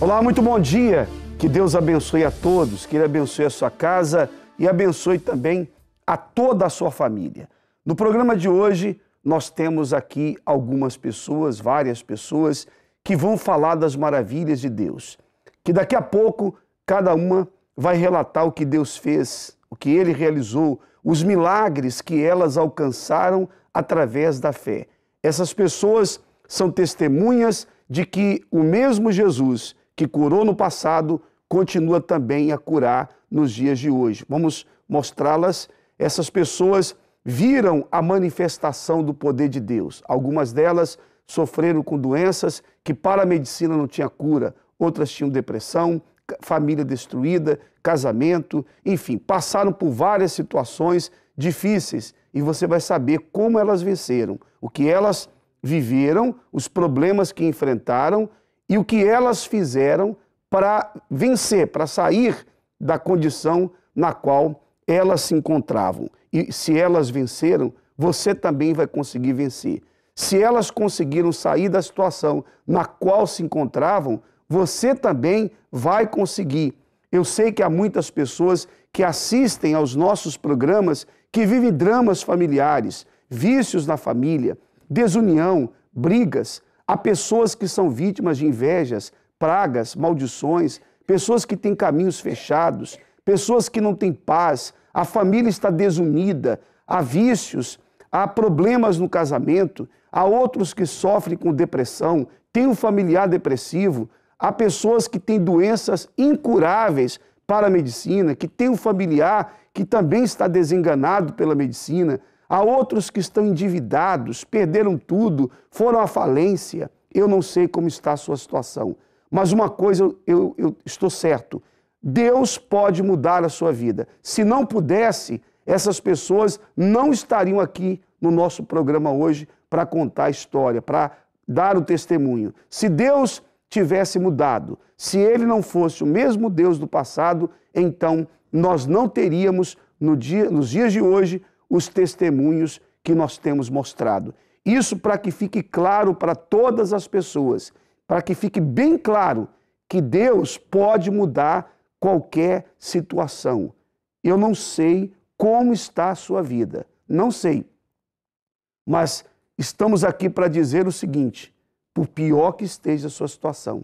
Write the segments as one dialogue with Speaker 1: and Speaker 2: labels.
Speaker 1: Olá, muito bom dia. Que Deus abençoe a todos, que Ele abençoe a sua casa e abençoe também a toda a sua família. No programa de hoje, nós temos aqui algumas pessoas, várias pessoas, que vão falar das maravilhas de Deus. Que daqui a pouco, cada uma vai relatar o que Deus fez, o que Ele realizou, os milagres que elas alcançaram através da fé. Essas pessoas são testemunhas de que o mesmo Jesus que curou no passado continua também a curar nos dias de hoje. Vamos mostrá-las. Essas pessoas viram a manifestação do poder de Deus. Algumas delas sofreram com doenças que para a medicina não tinha cura. Outras tinham depressão, família destruída, casamento, enfim, passaram por várias situações difíceis e você vai saber como elas venceram, o que elas viveram, os problemas que enfrentaram e o que elas fizeram para vencer, para sair da condição na qual elas se encontravam. E se elas venceram, você também vai conseguir vencer. Se elas conseguiram sair da situação na qual se encontravam, você também vai conseguir. Eu sei que há muitas pessoas que assistem aos nossos programas que vivem dramas familiares, vícios na família, desunião, brigas. Há pessoas que são vítimas de invejas, pragas, maldições, pessoas que têm caminhos fechados, pessoas que não têm paz, a família está desunida, há vícios, há problemas no casamento, há outros que sofrem com depressão, têm um familiar depressivo, há pessoas que têm doenças incuráveis para a medicina, que têm um familiar que também está desenganado pela medicina, há outros que estão endividados, perderam tudo, foram à falência. Eu não sei como está a sua situação, mas uma coisa eu estou certo, Deus pode mudar a sua vida. Se não pudesse, essas pessoas não estariam aqui no nosso programa hoje para contar a história, para dar o testemunho. Se Deus tivesse mudado, se Ele não fosse o mesmo Deus do passado, então nós não teríamos nos dias de hoje os testemunhos que nós temos mostrado. Isso para que fique claro para todas as pessoas, para que fique bem claro que Deus pode mudar qualquer situação. Eu não sei como está a sua vida, não sei. Mas estamos aqui para dizer o seguinte, por pior que esteja a sua situação,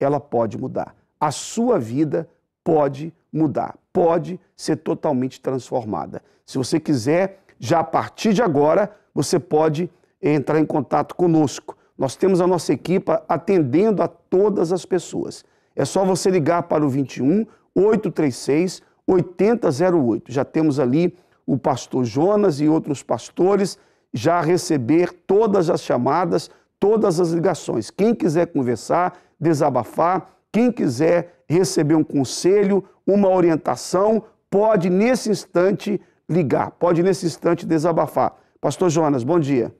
Speaker 1: ela pode mudar. A sua vida pode mudar, pode ser totalmente transformada. Se você quiser, já a partir de agora, você pode entrar em contato conosco. Nós temos a nossa equipe atendendo a todas as pessoas. É só você ligar para o 21 836 8008. Já temos ali o pastor Jonas e outros pastores já a receber todas as chamadas, todas as ligações. Quem quiser conversar, desabafar, quem quiser receber um conselho, uma orientação, pode nesse instante ligar, pode nesse instante desabafar. Pastor Jonas, bom dia.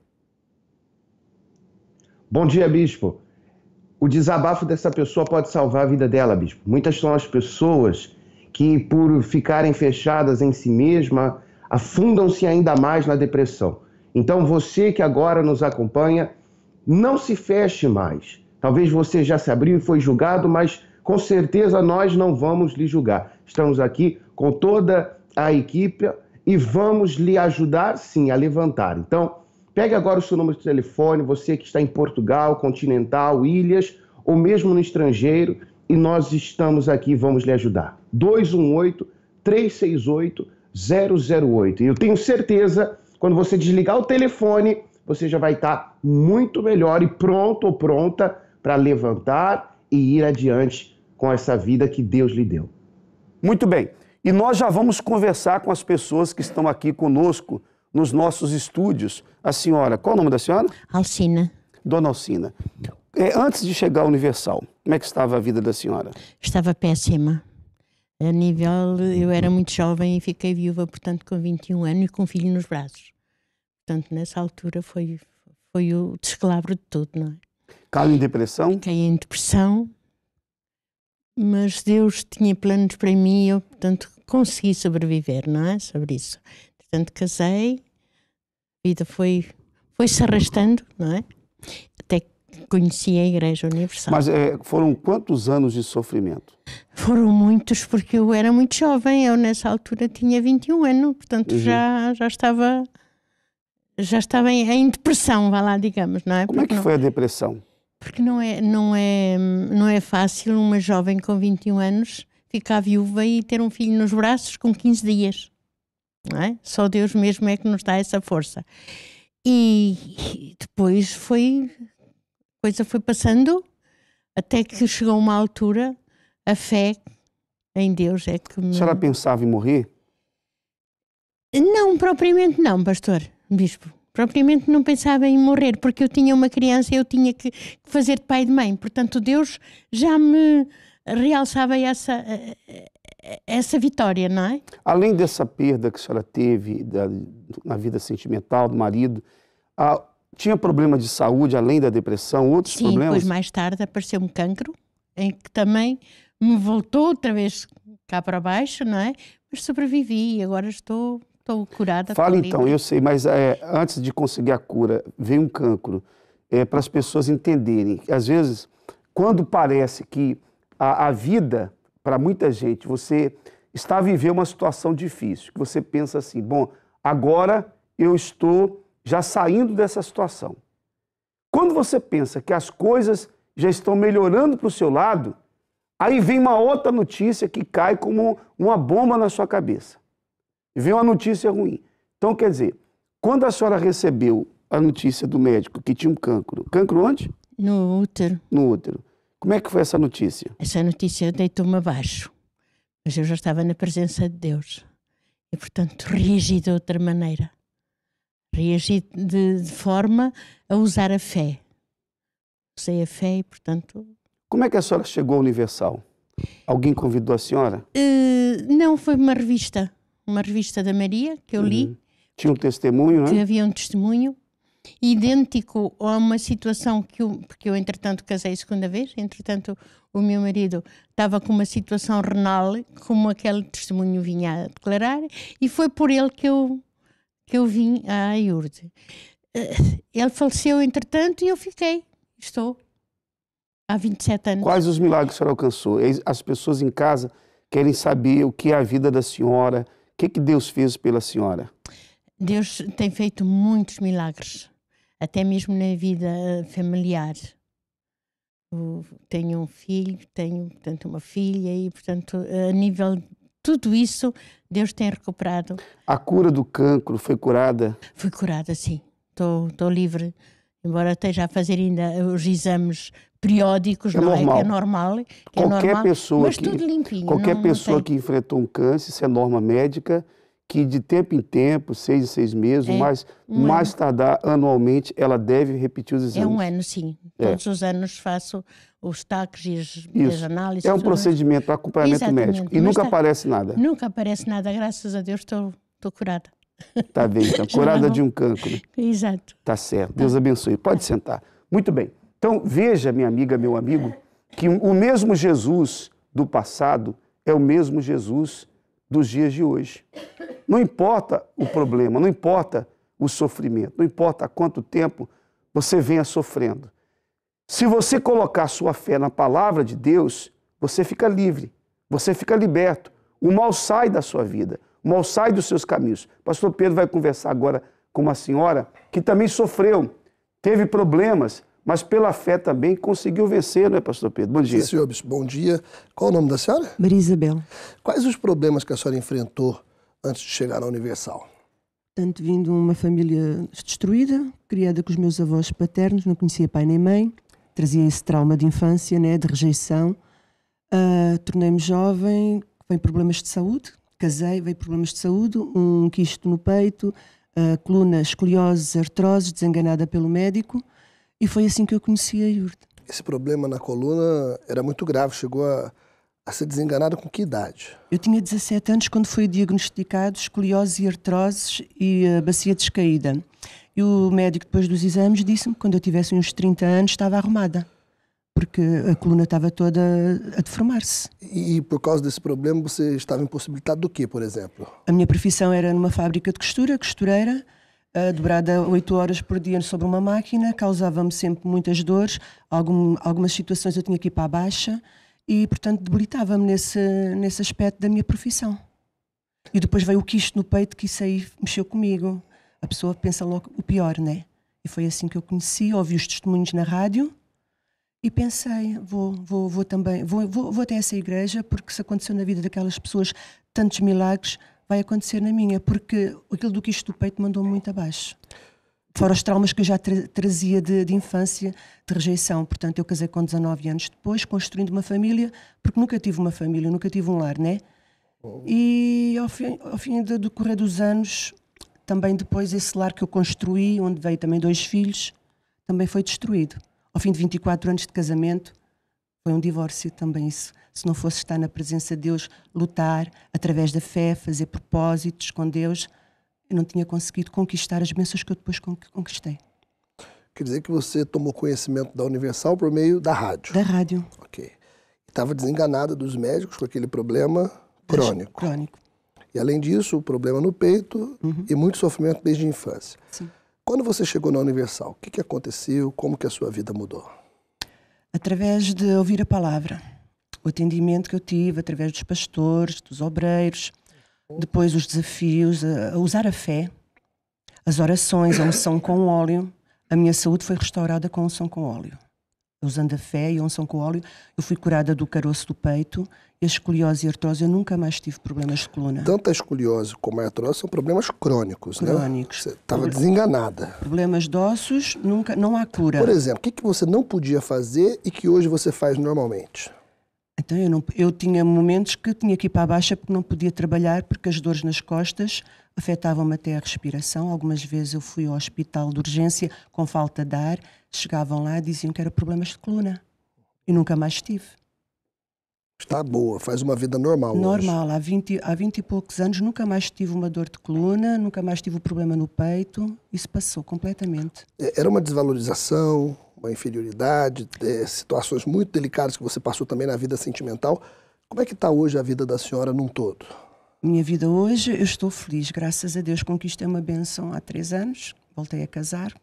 Speaker 2: Bom dia, bispo. O desabafo dessa pessoa pode salvar a vida dela, bispo. Muitas são as pessoas que, por ficarem fechadas em si mesma, afundam-se ainda mais na depressão. Então, você que agora nos acompanha, não se feche mais. Talvez você já se abriu e foi julgado, mas com certeza nós não vamos lhe julgar. Estamos aqui com toda a equipe e vamos lhe ajudar, sim, a levantar. Então, pegue agora o seu número de telefone, você que está em Portugal, Continental, Ilhas, ou mesmo no estrangeiro, e nós estamos aqui, vamos lhe ajudar. 218-368-008. E eu tenho certeza, quando você desligar o telefone, você já vai estar muito melhor e pronto ou pronta para levantar e ir adiante com essa vida que Deus lhe deu.
Speaker 1: Muito bem. E nós já vamos conversar com as pessoas que estão aqui conosco nos nossos estúdios. A senhora, qual o nome da senhora?
Speaker 3: Alcina.
Speaker 1: Dona Alcina. Antes de chegar ao Universal, como é que estava a vida da senhora?
Speaker 3: Estava péssima. A nível, eu era muito jovem e fiquei viúva, portanto, com 21 anos e com um filho nos braços. Portanto, nessa altura foi o descalabro de tudo, não é?
Speaker 1: Caiu em depressão?
Speaker 3: Caí em depressão, mas Deus tinha planos para mim e eu, portanto, consegui sobreviver, não é? Sobre isso. Portanto, casei, a vida foi-se arrastando, não é? Até que conheci a Igreja Universal.
Speaker 1: Mas foram quantos anos de sofrimento?
Speaker 3: Foram muitos, porque eu era muito jovem. Eu, nessa altura, tinha 21 anos. Portanto, já estava em depressão, vá lá, digamos, não é?
Speaker 1: Como é que foi a depressão?
Speaker 3: Porque não é fácil uma jovem com 21 anos ficar viúva e ter um filho nos braços com 15 dias. Não é? Só Deus mesmo é que nos dá essa força. E depois a coisa foi passando até que chegou uma altura, a fé em Deus é que me...
Speaker 1: A senhora pensava em morrer?
Speaker 3: Não, propriamente não, pastor, bispo. Propriamente não pensava em morrer, porque eu tinha uma criança e eu tinha que fazer de pai e de mãe. Portanto, Deus já me realçava essa vitória, não é?
Speaker 1: Além dessa perda que a senhora teve na vida sentimental do marido, tinha problema de saúde, além da depressão, outros problemas?
Speaker 3: Sim, depois mais tarde apareceu-me cancro, em que também me voltou outra vez cá para baixo, não é? Mas sobrevivi e agora estou curada.
Speaker 1: Fala então, eu sei, mas antes de conseguir a cura, veio um cancro, para as pessoas entenderem. Às vezes, quando parece que a vida, para muita gente, você está a viver uma situação difícil, que você pensa assim, bom, agora eu estou já saindo dessa situação. Quando você pensa que as coisas já estão melhorando para o seu lado, aí vem uma outra notícia que cai como uma bomba na sua cabeça. E vem uma notícia ruim. Então, quer dizer, quando a senhora recebeu a notícia do médico que tinha um cancro, cancro onde?
Speaker 3: No útero.
Speaker 1: No útero. Como é que foi essa notícia?
Speaker 3: Essa notícia deitou-me abaixo, mas eu já estava na presença de Deus e, portanto, reagi de outra maneira. Reagi de forma a usar a fé. Usei a fé e, portanto...
Speaker 1: Como é que a senhora chegou ao Universal? Alguém convidou a senhora?
Speaker 3: Não, foi uma revista da Maria que eu li.
Speaker 1: Tinha um testemunho,
Speaker 3: que
Speaker 1: né?
Speaker 3: havia um testemunho idêntico a uma situação porque eu entretanto casei a segunda vez, entretanto o meu marido estava com uma situação renal, como aquele testemunho vinha a declarar, e foi por ele que eu vim à Iurde. Ele faleceu entretanto e eu estou há 27 anos.
Speaker 1: Quais os milagres a senhora alcançou? As pessoas em casa querem saber o que é a vida da senhora, o que Deus fez pela senhora?
Speaker 3: Deus tem feito muitos milagres, até mesmo na vida familiar. Tenho um filho, tenho, portanto, uma filha e, portanto, a nível de tudo isso, Deus tem recuperado.
Speaker 1: A cura do cancro foi curada?
Speaker 3: Fui curada, sim. Estou livre, embora esteja a fazer ainda os exames periódicos, não é? Que é normal. Mas tudo limpinho.
Speaker 1: Qualquer pessoa que enfrentou um câncer, isso é norma médica, que de tempo em tempo, 6 em 6 meses, mais tardar anualmente, ela deve repetir os exames.
Speaker 3: É um ano, sim. Todos os anos faço os taques e as análises.
Speaker 1: É um procedimento para acompanhamento médico. E nunca aparece nada.
Speaker 3: Nunca aparece nada, graças a Deus estou curada.
Speaker 1: Tá bem, então. Curada de um cancro.
Speaker 3: Exato.
Speaker 1: Tá certo. Deus abençoe. Pode sentar. Muito bem. Então, veja, minha amiga, meu amigo, que o mesmo Jesus do passado é o mesmo Jesus dos dias de hoje. Não importa o problema, não importa o sofrimento, não importa há quanto tempo você venha sofrendo. Se você colocar sua fé na palavra de Deus, você fica livre, você fica liberto. O mal sai da sua vida, o mal sai dos seus caminhos. O pastor Pedro vai conversar agora com uma senhora que também sofreu, teve problemas, mas pela fé também conseguiu vencer, não é, pastor Pedro? Bom dia.
Speaker 4: Sim, senhor bispo. Bom dia. Qual o nome da senhora?
Speaker 5: Maria Isabel.
Speaker 4: Quais os problemas que a senhora enfrentou antes de chegar na Universal?
Speaker 5: Portanto, vim de uma família destruída, criada com os meus avós paternos, não conhecia pai nem mãe, trazia esse trauma de infância, né, de rejeição. Tornei-me jovem, veio problemas de saúde, casei, veio problemas de saúde, um quisto no peito, coluna, escoliose, artrose, desenganada pelo médico, e foi assim que eu conheci a Iurde.
Speaker 4: Esse problema na coluna era muito grave, chegou a ser desenganado com que idade?
Speaker 5: Eu tinha 17 anos quando foi diagnosticado escoliose e artroses e a bacia descaída. E o médico, depois dos exames, disse-me que quando eu tivesse uns 30 anos estava arrumada, porque a coluna estava toda a deformar-se.
Speaker 4: E por causa desse problema você estava impossibilitado do quê, por exemplo?
Speaker 5: A minha profissão era numa fábrica de costura, costureira, dobrada 8 horas por dia sobre uma máquina, causava-me sempre muitas dores, algumas situações eu tinha que ir para a baixa e, portanto, debilitava-me nesse aspecto da minha profissão. E depois veio o quisto no peito, que isso aí mexeu comigo. A pessoa pensa logo o pior, né? E foi assim que eu conheci, ouvi os testemunhos na rádio e pensei, vou também, vou até essa igreja, porque se aconteceu na vida daquelas pessoas tantos milagres, vai acontecer na minha, porque aquilo do quisto do peito mandou-me muito abaixo. Fora os traumas que eu já trazia de infância, de rejeição. Portanto, eu casei com 19 anos depois, construindo uma família, porque nunca tive uma família, nunca tive um lar, né? E ao fim do decorrer dos anos, também depois esse lar que eu construí, onde veio também 2 filhos, também foi destruído. Ao fim de 24 anos de casamento, foi um divórcio também isso. Se não fosse estar na presença de Deus, lutar através da fé, fazer propósitos com Deus, eu não tinha conseguido conquistar as bênçãos que eu depois conquistei.
Speaker 4: Quer dizer que você tomou conhecimento da Universal por meio da rádio.
Speaker 5: Da rádio.
Speaker 4: Ok. Estava desenganada dos médicos com aquele problema crônico.
Speaker 5: Crônico.
Speaker 4: E além disso, o problema no peito e muito sofrimento desde a infância.
Speaker 5: Sim.
Speaker 4: Quando você chegou na Universal, o que aconteceu? Como que a sua vida mudou?
Speaker 5: Através de ouvir a palavra. O atendimento que eu tive através dos pastores, dos obreiros, depois os desafios, a usar a fé, as orações, a unção com óleo. A minha saúde foi restaurada com unção com óleo. Usando a fé e a unção com óleo, eu fui curada do caroço do peito, e a escoliose e a artrose, eu nunca mais tive problemas de coluna.
Speaker 4: Tanto a escoliose como a artrose são problemas crônicos, né?
Speaker 5: Crônicos.
Speaker 4: Você estava desenganada.
Speaker 5: Problemas de ossos, nunca, não há cura.
Speaker 4: Por exemplo, o que você não podia fazer e que hoje você faz normalmente?
Speaker 5: Então eu tinha momentos que tinha que ir para a baixa porque não podia trabalhar, porque as dores nas costas afetavam-me até a respiração. Algumas vezes eu fui ao hospital de urgência com falta de ar, chegavam lá e diziam que era problemas de coluna. E nunca mais tive.
Speaker 4: Está boa, faz uma vida normal hoje.
Speaker 5: Normal, há 20 e poucos anos nunca mais tive uma dor de coluna, nunca mais tive um problema no peito. Isso passou completamente.
Speaker 4: Era uma desvalorização, uma inferioridade, situações muito delicadas que você passou também na vida sentimental. Como é que está hoje a vida da senhora num todo?
Speaker 5: Minha vida hoje, eu estou feliz, graças a Deus conquistei uma bênção há 3 anos, voltei a casar,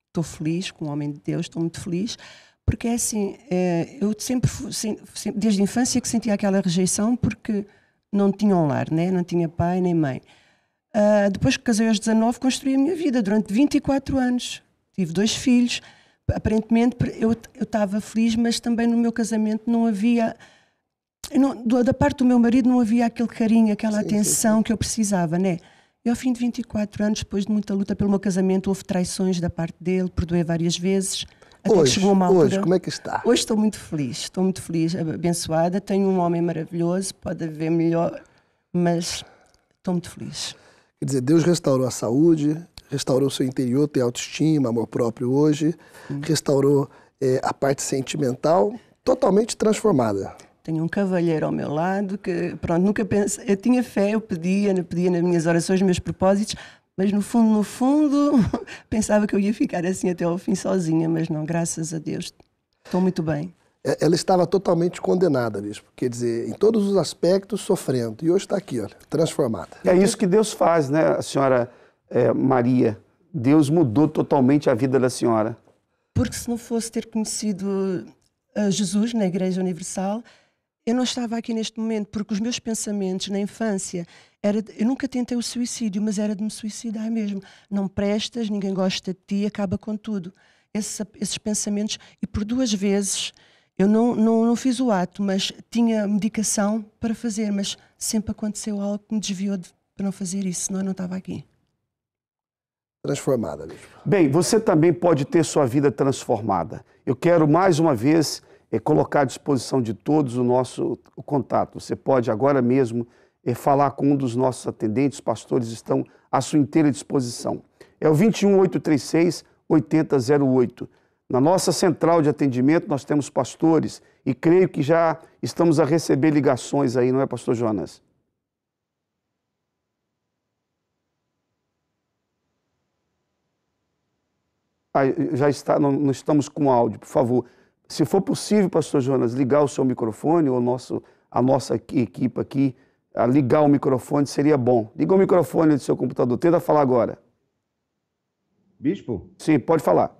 Speaker 5: estou feliz com um homem de Deus, estou muito feliz, porque é assim, eu sempre, desde a infância que sentia aquela rejeição porque não tinha um lar, né? Não tinha pai nem mãe. Depois que casei aos 19, construí a minha vida durante 24 anos, tive 2 filhos, aparentemente eu estava feliz, mas também no meu casamento não havia... da parte do meu marido não havia aquele carinho, aquela atenção que eu precisava, né? E ao fim de 24 anos, depois de muita luta pelo meu casamento, houve traições da parte dele, perdoei várias vezes. Até que chegou uma altura...
Speaker 4: Hoje, como é que está?
Speaker 5: Hoje estou muito feliz, abençoada. Tenho um homem maravilhoso, pode haver melhor, mas estou muito feliz.
Speaker 4: Quer dizer, Deus restaurou a saúde, restaurou o seu interior, tem autoestima, amor próprio hoje, restaurou a parte sentimental, totalmente transformada.
Speaker 5: Tenho um cavalheiro ao meu lado que, pronto, nunca pensei... Eu tinha fé, eu pedia nas minhas orações, nos meus propósitos, mas no fundo, pensava que eu ia ficar assim até ao fim sozinha, mas não, graças a Deus, estou muito bem.
Speaker 4: Ela estava totalmente condenada, bispo, quer dizer, em todos os aspectos sofrendo, e hoje está aqui, olha, transformada.
Speaker 1: É isso que Deus faz, né, a senhora Maria? Deus mudou totalmente a vida da senhora.
Speaker 5: Porque se não fosse ter conhecido Jesus na Igreja Universal, eu não estava aqui neste momento, porque os meus pensamentos na infância, eu nunca tentei o suicídio, mas era de me suicidar mesmo. Não prestas, ninguém gosta de ti, acaba com tudo. Esses pensamentos, e por 2 vezes, eu não fiz o ato, mas tinha medicação para fazer, mas sempre aconteceu algo que me desviou para não fazer isso, senão eu não estava aqui.
Speaker 4: Transformada, bispo.
Speaker 1: Bem, você também pode ter sua vida transformada. Eu quero mais uma vez colocar à disposição de todos o contato. Você pode agora mesmo falar com um dos nossos atendentes, os pastores estão à sua inteira disposição. É o 21-836-8008. Na nossa central de atendimento nós temos pastores e creio que já estamos a receber ligações aí, não é, pastor Jonas? Já está, não estamos com áudio, por favor. Se for possível, pastor Jonas, ligar o seu microfone ou a nossa equipe aqui, a ligar o microfone seria bom. Liga o microfone do seu computador, tenta falar agora.
Speaker 2: Bispo?
Speaker 1: Sim, pode falar.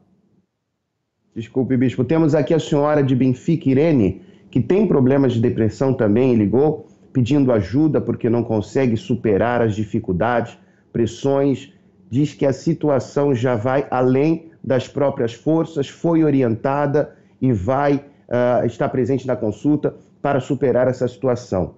Speaker 2: Desculpe, Bispo. Temos aqui a senhora de Benfica, Irene, que tem problemas de depressão também, ligou pedindo ajuda porque não consegue superar as dificuldades, pressões, diz que a situação já vai além das próprias forças, foi orientada e vai estar presente na consulta para superar essa situação.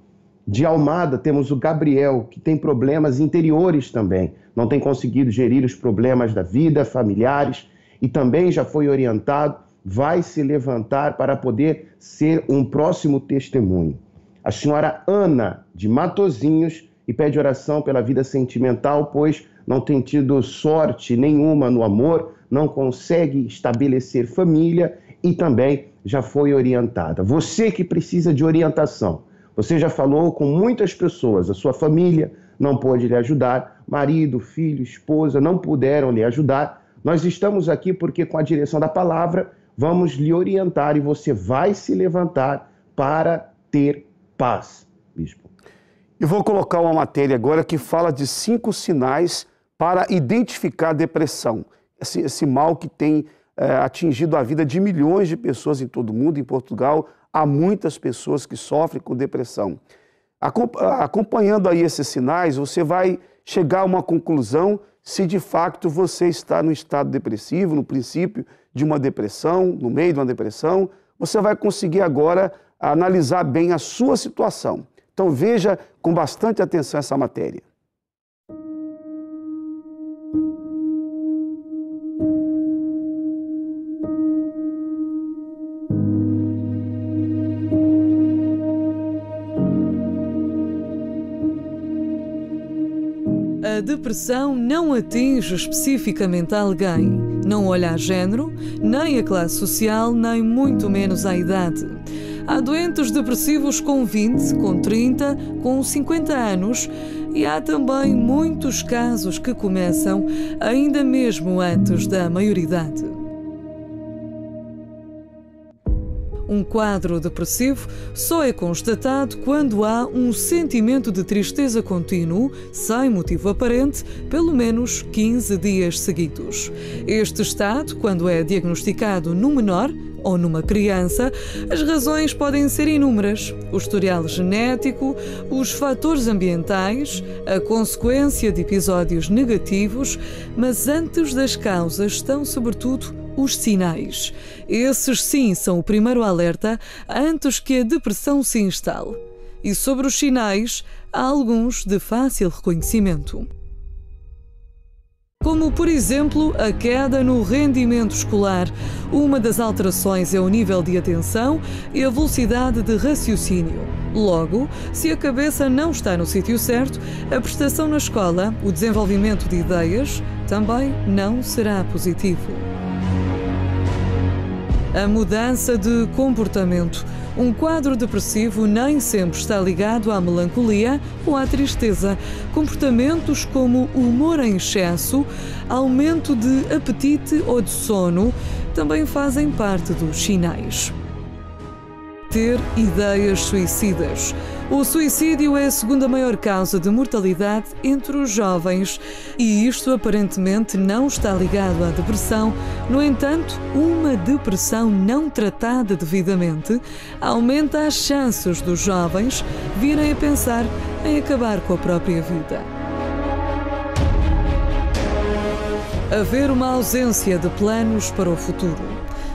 Speaker 2: De Almada temos o Gabriel, que tem problemas interiores também, não tem conseguido gerir os problemas da vida, familiares, e também já foi orientado, vai se levantar para poder ser um próximo testemunho. A senhora Ana, de Matozinhos, e pede oração pela vida sentimental, pois não tem tido sorte nenhuma no amor, não consegue estabelecer família e também já foi orientada. Você que precisa de orientação, você já falou com muitas pessoas, a sua família não pôde lhe ajudar, marido, filho, esposa não puderam lhe ajudar. Nós estamos aqui porque com a direção da palavra vamos lhe orientar e você vai se levantar para ter paz, Bispo.
Speaker 1: Eu vou colocar uma matéria agora que fala de 5 sinais para identificar a depressão, esse mal que tem atingido a vida de milhões de pessoas em todo o mundo. Em Portugal, há muitas pessoas que sofrem com depressão. Acompanhando aí esses sinais, você vai chegar a uma conclusão se de fato você está no estado depressivo, no princípio de uma depressão, no meio de uma depressão. Você vai conseguir agora analisar bem a sua situação. Então veja com bastante atenção essa matéria.
Speaker 6: A depressão não atinge especificamente alguém, não olha a género, nem a classe social, nem muito menos a idade. Há doentes depressivos com 20, com 30, com 50 anos e há também muitos casos que começam ainda mesmo antes da maioridade. Um quadro depressivo só é constatado quando há um sentimento de tristeza contínuo, sem motivo aparente, pelo menos 15 dias seguidos. Este estado, quando é diagnosticado num menor ou numa criança, as razões podem ser inúmeras: o historial genético, os fatores ambientais, a consequência de episódios negativos, mas antes das causas estão, sobretudo, os sinais. Esses sim são o primeiro alerta antes que a depressão se instale. E sobre os sinais, há alguns de fácil reconhecimento. Como, por exemplo, a queda no rendimento escolar. Uma das alterações é o nível de atenção e a velocidade de raciocínio. Logo, se a cabeça não está no sítio certo, a prestação na escola, o desenvolvimento de ideias, também não será positivo. A mudança de comportamento. Um quadro depressivo nem sempre está ligado à melancolia ou à tristeza. Comportamentos como humor em excesso, aumento de apetite ou de sono também fazem parte dos sinais. Ter ideias suicidas. O suicídio é a segunda maior causa de mortalidade entre os jovens e isto aparentemente não está ligado à depressão. No entanto, uma depressão não tratada devidamente aumenta as chances dos jovens virem a pensar em acabar com a própria vida. Haver uma ausência de planos para o futuro.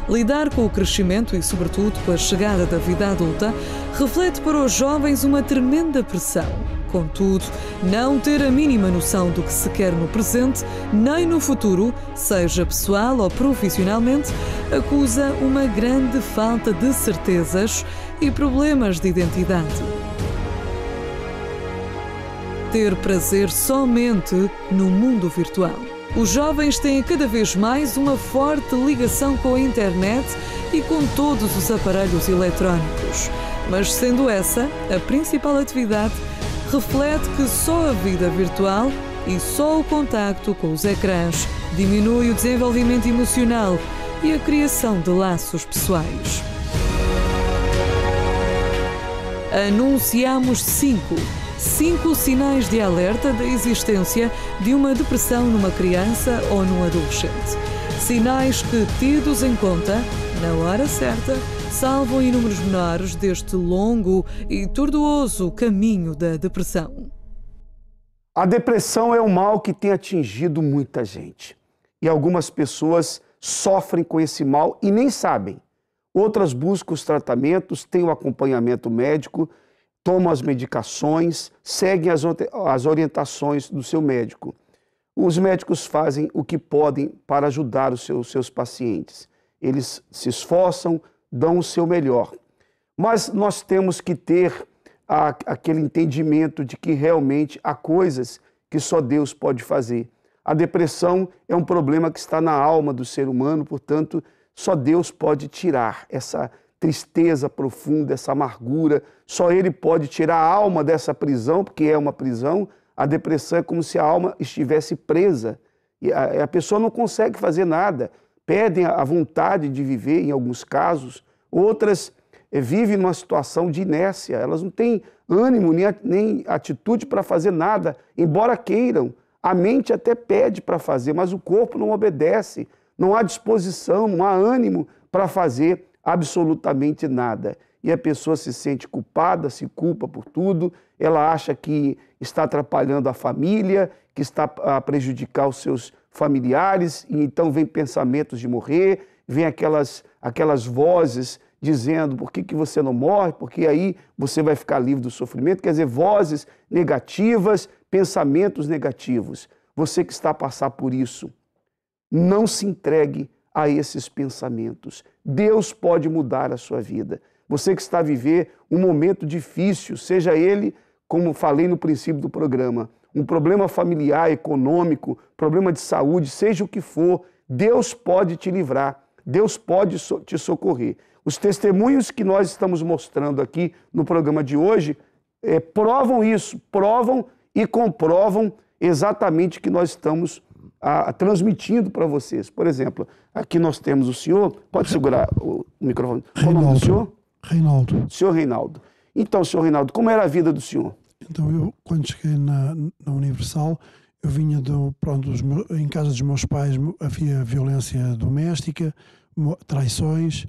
Speaker 6: Lidar com o crescimento e, sobretudo, com a chegada da vida adulta reflete para os jovens uma tremenda pressão. Contudo, não ter a mínima noção do que se quer no presente, nem no futuro, seja pessoal ou profissionalmente, acusa uma grande falta de certezas e problemas de identidade. Ter prazer somente no mundo virtual. Os jovens têm cada vez mais uma forte ligação com a internet e com todos os aparelhos eletrónicos. Mas sendo essa a principal atividade, reflete que só a vida virtual e só o contacto com os ecrãs diminui o desenvolvimento emocional e a criação de laços pessoais. Anunciamos 5 5 sinais de alerta da existência de uma depressão numa criança ou num adolescente. Sinais que, tidos em conta, na hora certa, salvam inúmeros menores deste longo e tortuoso caminho da depressão.
Speaker 1: A depressão é um mal que tem atingido muita gente. E algumas pessoas sofrem com esse mal e nem sabem. Outras buscam os tratamentos, têm o acompanhamento médico, tomam as medicações, seguem as orientações do seu médico. Os médicos fazem o que podem para ajudar os seus pacientes. Eles se esforçam, dão o seu melhor. Mas nós temos que ter aquele entendimento de que realmente há coisas que só Deus pode fazer. A depressão é um problema que está na alma do ser humano, portanto, só Deus pode tirar essa tristeza profunda, essa amargura. Só Ele pode tirar a alma dessa prisão, porque é uma prisão. A depressão é como se a alma estivesse presa. E a pessoa não consegue fazer nada. Perdem a vontade de viver, em alguns casos. Outras vivem numa situação de inércia. Elas não têm ânimo nem atitude para fazer nada, embora queiram. A mente até pede para fazer, mas o corpo não obedece. Não há disposição, não há ânimo para fazer absolutamente nada. E a pessoa se sente culpada, se culpa por tudo, ela acha que está atrapalhando a família, que está a prejudicar os seus familiares, e então vem pensamentos de morrer, vem aquelas vozes dizendo por que você não morre, porque aí você vai ficar livre do sofrimento, quer dizer, vozes negativas, pensamentos negativos. Você que está a passar por isso, não se entregue a esses pensamentos. Deus pode mudar a sua vida. Você que está a viver um momento difícil, seja ele, como falei no princípio do programa, um problema familiar, econômico, problema de saúde, seja o que for, Deus pode te livrar, Deus pode te socorrer. Os testemunhos que nós estamos mostrando aqui no programa de hoje provam isso, provam e comprovam exatamente o que nós estamos transmitindo para vocês. Por exemplo, aqui nós temos o senhor, pode segurar o microfone. Qual o nome do senhor?
Speaker 7: Reinaldo.
Speaker 1: Senhor Reinaldo. Então, senhor Reinaldo, como era a vida do senhor?
Speaker 7: Então, eu, quando cheguei na Universal, eu vinha em casa dos meus pais, havia violência doméstica, traições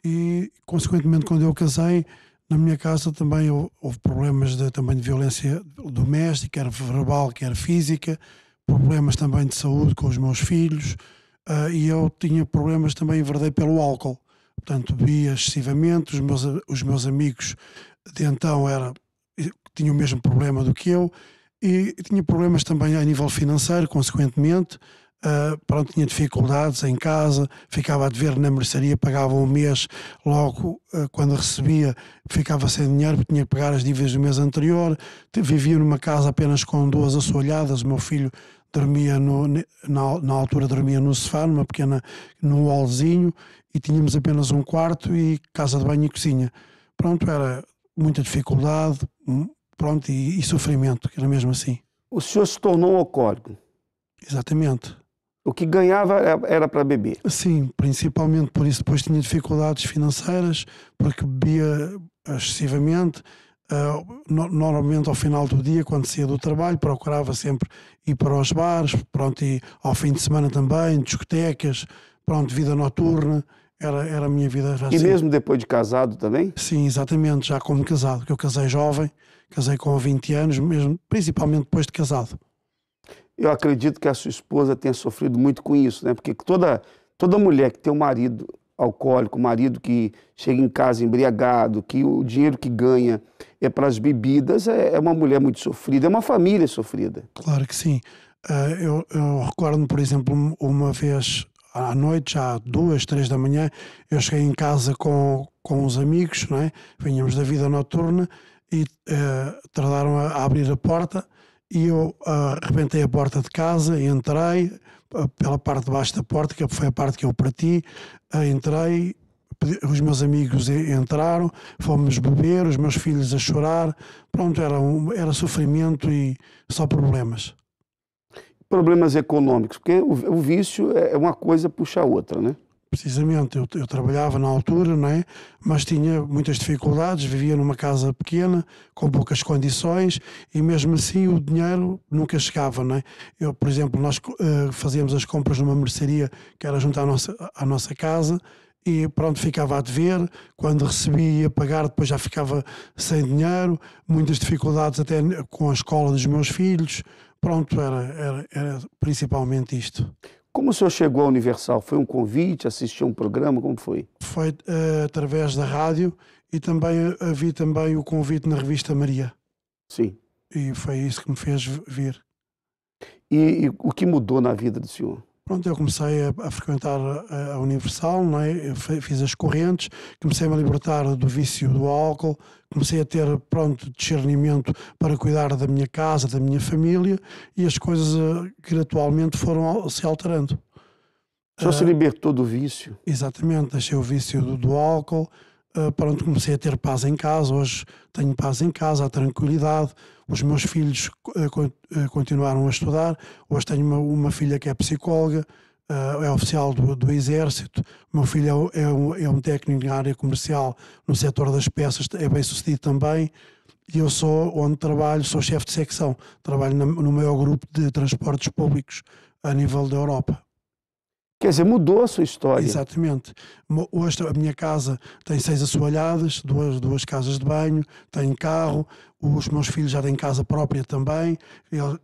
Speaker 7: e, consequentemente, quando eu casei, na minha casa também houve problemas também de violência doméstica, quer verbal, quer física, problemas também de saúde com os meus filhos, e eu tinha problemas também, enverdei pelo álcool. Portanto, bebia excessivamente, os meus amigos de então tinham o mesmo problema do que eu, e tinha problemas também a nível financeiro, consequentemente. Tinha dificuldades em casa, ficava a dever na mercearia, pagava um mês, logo quando recebia ficava sem dinheiro, porque tinha que pagar as dívidas do mês anterior. Vivia numa casa apenas com 2 assoalhadas, o meu filho dormia na altura dormia no sofá, num hallzinho, e tínhamos apenas um quarto e casa de banho e cozinha. Pronto, era muita dificuldade, pronto, e sofrimento, que era mesmo assim.
Speaker 1: O senhor se tornou um alcoólico?
Speaker 7: Exatamente.
Speaker 1: O que ganhava era para beber?
Speaker 7: Sim, principalmente por isso. Depois tinha dificuldades financeiras, porque bebia excessivamente. Normalmente ao final do dia, quando saía do trabalho, procurava sempre ir para os bares, pronto, e ao fim de semana também, discotecas, pronto, vida noturna. Era a minha vida.
Speaker 1: E assim. Mesmo depois de casado também?
Speaker 7: Sim, exatamente, já como casado, porque eu casei jovem, casei com 20 anos, mesmo, principalmente depois de casado.
Speaker 1: Eu acredito que a sua esposa tenha sofrido muito com isso, né? Porque toda mulher que tem um marido alcoólico, um marido que chega em casa embriagado, que o dinheiro que ganha é para as bebidas, é uma mulher muito sofrida, é uma família sofrida.
Speaker 7: Claro que sim. Eu recordo-me, por exemplo, uma vez à noite, já 2, 3 da manhã, eu cheguei em casa com os amigos, não é? Vinhamos da vida noturna e tardaram a abrir a porta. E eu arrebentei a porta de casa, entrei pela parte de baixo da porta, que foi a parte que eu parti, entrei, os meus amigos entraram, fomos beber, os meus filhos a chorar, pronto, era sofrimento e só problemas.
Speaker 1: Problemas econômicos, porque o vício é uma coisa puxa a outra, né?
Speaker 7: precisamente, eu trabalhava na altura, não é? Mas tinha muitas dificuldades, vivia numa casa pequena, com poucas condições, e mesmo assim o dinheiro nunca chegava, não é? Eu, por exemplo, nós fazíamos as compras numa mercearia que era junto à nossa casa, e pronto, ficava a dever, quando recebia ia pagar, depois já ficava sem dinheiro, muitas dificuldades até com a escola dos meus filhos, pronto, era principalmente isto.
Speaker 1: Como o senhor chegou à Universal? Foi um convite, assistiu um programa, como foi?
Speaker 7: Foi através da rádio e também vi também o convite na revista Maria.
Speaker 1: Sim.
Speaker 7: E foi isso que me fez vir.
Speaker 1: E o que mudou na vida do senhor?
Speaker 7: Pronto, eu comecei a frequentar a Universal, não é? Eu fiz as correntes, comecei-me a libertar do vício do álcool, comecei a ter, pronto, discernimento para cuidar da minha casa, da minha família, e as coisas gradualmente foram se alterando.
Speaker 1: O senhor se libertou do vício?
Speaker 7: Exatamente, deixei o vício do álcool, pronto, comecei a ter paz em casa, hoje tenho paz em casa, a tranquilidade, os meus filhos continuaram a estudar, hoje tenho uma filha que é psicóloga, é oficial do Exército, o meu filho é um técnico na área comercial no setor das peças, é bem sucedido também, e eu onde trabalho, sou chefe de secção, trabalho no maior grupo de transportes públicos a nível da Europa.
Speaker 1: Quer dizer, mudou a sua história.
Speaker 7: Exatamente. Hoje a minha casa tem 6 assoalhadas, duas casas de banho, tem carro, os meus filhos já têm casa própria também,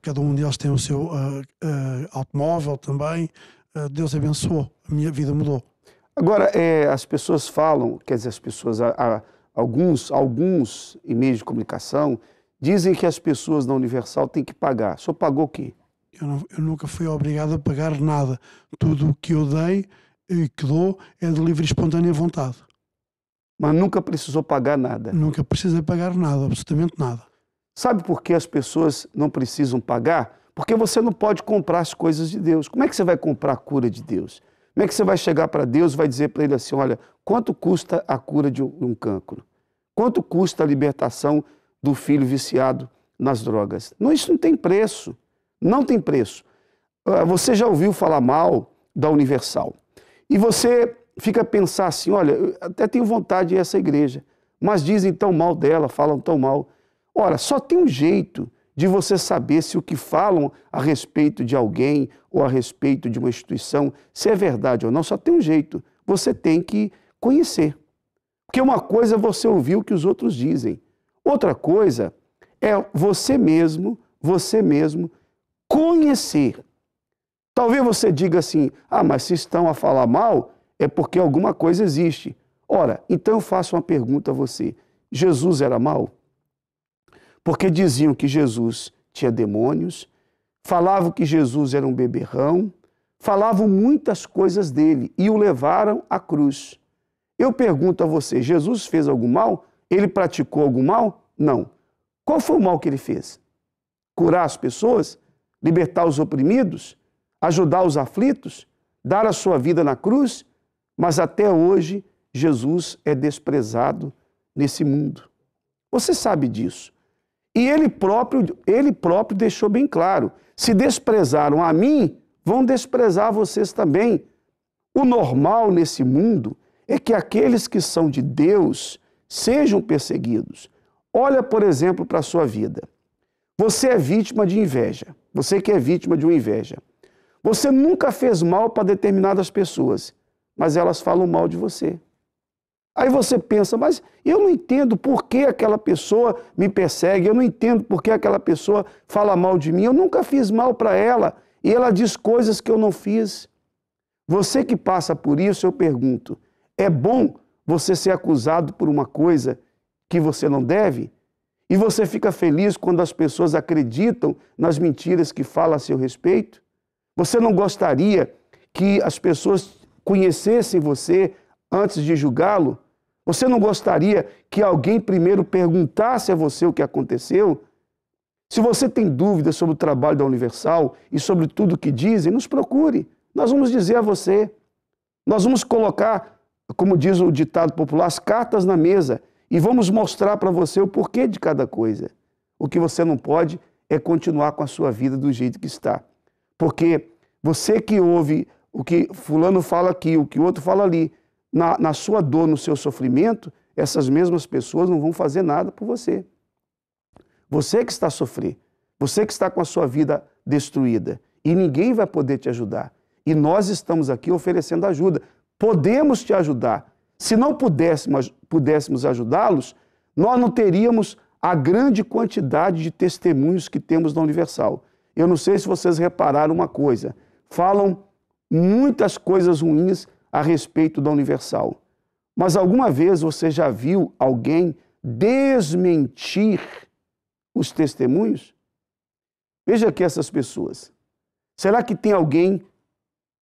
Speaker 7: cada um deles tem o seu automóvel também. Deus abençoou, a minha vida mudou.
Speaker 1: Agora, as pessoas falam, quer dizer, alguns em meios de comunicação dizem que as pessoas da Universal têm que pagar. O senhor pagou o quê?
Speaker 7: Eu nunca fui obrigado a pagar nada. Tudo o que eu dei e que dou é de livre e espontânea vontade.
Speaker 1: Mas nunca precisou pagar nada?
Speaker 7: Nunca precisei pagar nada, absolutamente nada.
Speaker 1: Sabe por que as pessoas não precisam pagar? Porque você não pode comprar as coisas de Deus. Como é que você vai comprar a cura de Deus? Como é que você vai chegar para Deus e vai dizer para Ele assim, olha, quanto custa a cura de um cancro? Quanto custa a libertação do filho viciado nas drogas? Não, isso não tem preço. Não tem preço. Você já ouviu falar mal da Universal. E você fica a pensar assim, olha, eu até tenho vontade de ir a essa igreja, mas dizem tão mal dela, falam tão mal. Ora, só tem um jeito de você saber se o que falam a respeito de alguém ou a respeito de uma instituição, se é verdade ou não, só tem um jeito. Você tem que conhecer. Porque uma coisa é você ouvir o que os outros dizem. Outra coisa é você mesmo conhecer. Talvez você diga assim, mas se estão a falar mal, é porque alguma coisa existe. Ora, então eu faço uma pergunta a você. Jesus era mau? Porque diziam que Jesus tinha demônios, falavam que Jesus era um beberrão, falavam muitas coisas dele e o levaram à cruz. Eu pergunto a você, Jesus fez algum mal? Ele praticou algum mal? Não. Qual foi o mal que ele fez? Curar as pessoas? Libertar os oprimidos, ajudar os aflitos, dar a sua vida na cruz, mas até hoje Jesus é desprezado nesse mundo. Você sabe disso. E ele próprio deixou bem claro, se desprezaram a mim, vão desprezar vocês também. O normal nesse mundo é que aqueles que são de Deus sejam perseguidos. Olha, por exemplo, para a sua vida. Você é vítima de inveja. Você que é vítima de uma inveja. Você nunca fez mal para determinadas pessoas, mas elas falam mal de você. Aí você pensa, mas eu não entendo por que aquela pessoa me persegue, eu não entendo por que aquela pessoa fala mal de mim, eu nunca fiz mal para ela e ela diz coisas que eu não fiz. Você que passa por isso, eu pergunto, é bom você ser acusado por uma coisa que você não deve? E você fica feliz quando as pessoas acreditam nas mentiras que falam a seu respeito? Você não gostaria que as pessoas conhecessem você antes de julgá-lo? Você não gostaria que alguém primeiro perguntasse a você o que aconteceu? Se você tem dúvidas sobre o trabalho da Universal e sobre tudo o que dizem, nos procure. Nós vamos dizer a você. Nós vamos colocar, como diz o ditado popular, as cartas na mesa e vamos mostrar para você o porquê de cada coisa. O que você não pode é continuar com a sua vida do jeito que está. Porque você que ouve o que fulano fala aqui, o que o outro fala ali. Na sua dor, no seu sofrimento, essas mesmas pessoas não vão fazer nada por você. Você que está a sofrer, você que está com a sua vida destruída, e ninguém vai poder te ajudar. E nós estamos aqui oferecendo ajuda. Podemos te ajudar. Se não pudéssemos ajudá-los, nós não teríamos a grande quantidade de testemunhos que temos na Universal. Eu não sei se vocês repararam uma coisa. Falam muitas coisas ruins a respeito da Universal. Mas alguma vez você já viu alguém desmentir os testemunhos? Veja aqui essas pessoas. Será que tem alguém,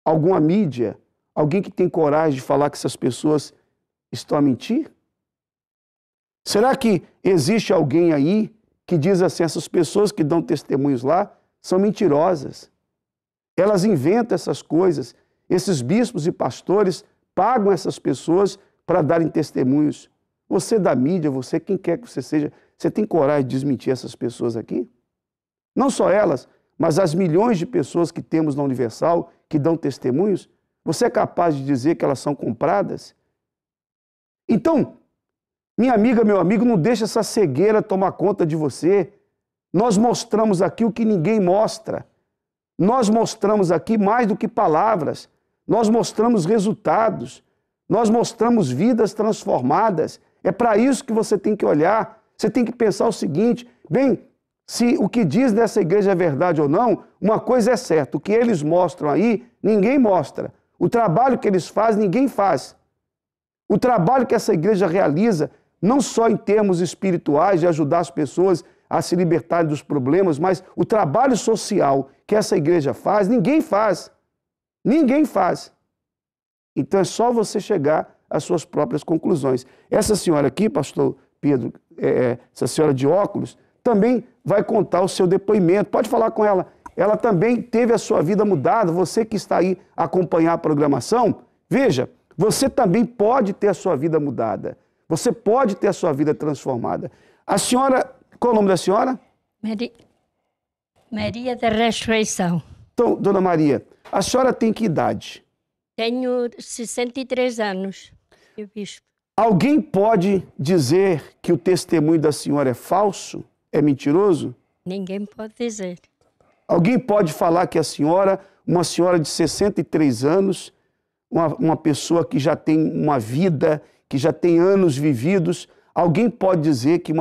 Speaker 1: alguma mídia, alguém que tem coragem de falar que essas pessoas estão a mentir? Será que existe alguém aí que diz assim, essas pessoas que dão testemunhos lá são mentirosas? Elas inventam essas coisas. Esses bispos e pastores pagam essas pessoas para darem testemunhos. Você da mídia, você, quem quer que você seja, você tem coragem de desmentir essas pessoas aqui? Não só elas, mas as milhões de pessoas que temos na Universal que dão testemunhos, você é capaz de dizer que elas são compradas? Então, minha amiga, meu amigo, não deixe essa cegueira tomar conta de você. Nós mostramos aqui o que ninguém mostra. Nós mostramos aqui mais do que palavras. Nós mostramos resultados. Nós mostramos vidas transformadas. É para isso que você tem que olhar. Você tem que pensar o seguinte, bem, se o que diz dessa igreja é verdade ou não, uma coisa é certa, o que eles mostram aí, ninguém mostra. O trabalho que eles fazem, ninguém faz. O trabalho que essa igreja realiza, não só em termos espirituais, de ajudar as pessoas a se libertarem dos problemas, mas o trabalho social que essa igreja faz, ninguém faz. Ninguém faz. Então é só você chegar às suas próprias conclusões. Essa senhora aqui, pastor Pedro, essa senhora de óculos, também vai contar o seu depoimento. Pode falar com ela. Ela também teve a sua vida mudada. Você que está aí a acompanhar a programação, veja, você também pode ter a sua vida mudada. Você pode ter a sua vida transformada. A senhora, qual é o nome da senhora?
Speaker 8: Maria da Ressurreição.
Speaker 1: Então, dona Maria, a senhora tem que idade?
Speaker 8: Tenho 63 anos, meu bispo.
Speaker 1: Alguém pode dizer que o testemunho da senhora é falso? É mentiroso?
Speaker 8: Ninguém pode dizer.
Speaker 1: Alguém pode falar que a senhora, uma senhora de 63 anos, uma pessoa que já tem uma vida, que já tem anos vividos, alguém pode dizer que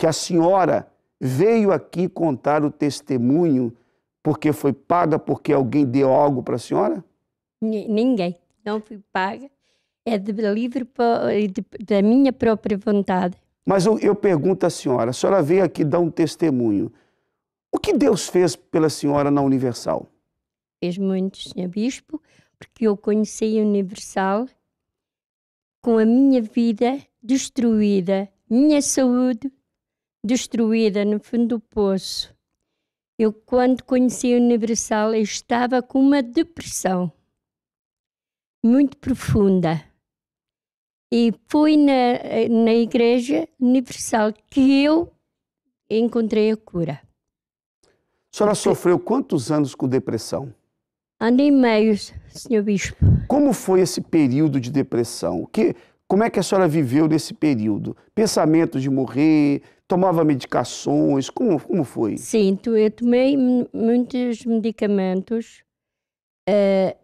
Speaker 1: a senhora veio aqui contar o testemunho porque foi paga, porque alguém deu algo para a senhora?
Speaker 8: Ninguém. Não fui paga. É de livre da minha própria vontade.
Speaker 1: Mas eu pergunto à senhora, a senhora veio aqui dar um testemunho. O que Deus fez pela senhora na Universal?
Speaker 8: Fez muito, senhor bispo, porque eu conheci a Universal com a minha vida destruída, minha saúde destruída no fundo do poço. Eu, quando conheci a Universal, eu estava com uma depressão muito profunda. E foi na Igreja Universal que eu encontrei a cura.
Speaker 1: A senhora sofreu quantos anos com depressão?
Speaker 8: Ano e meio, senhor bispo.
Speaker 1: Como foi esse período de depressão? Como é que a senhora viveu nesse período? Pensamentos de morrer, tomava medicações, como foi?
Speaker 8: Sim, eu tomei muitos medicamentos. É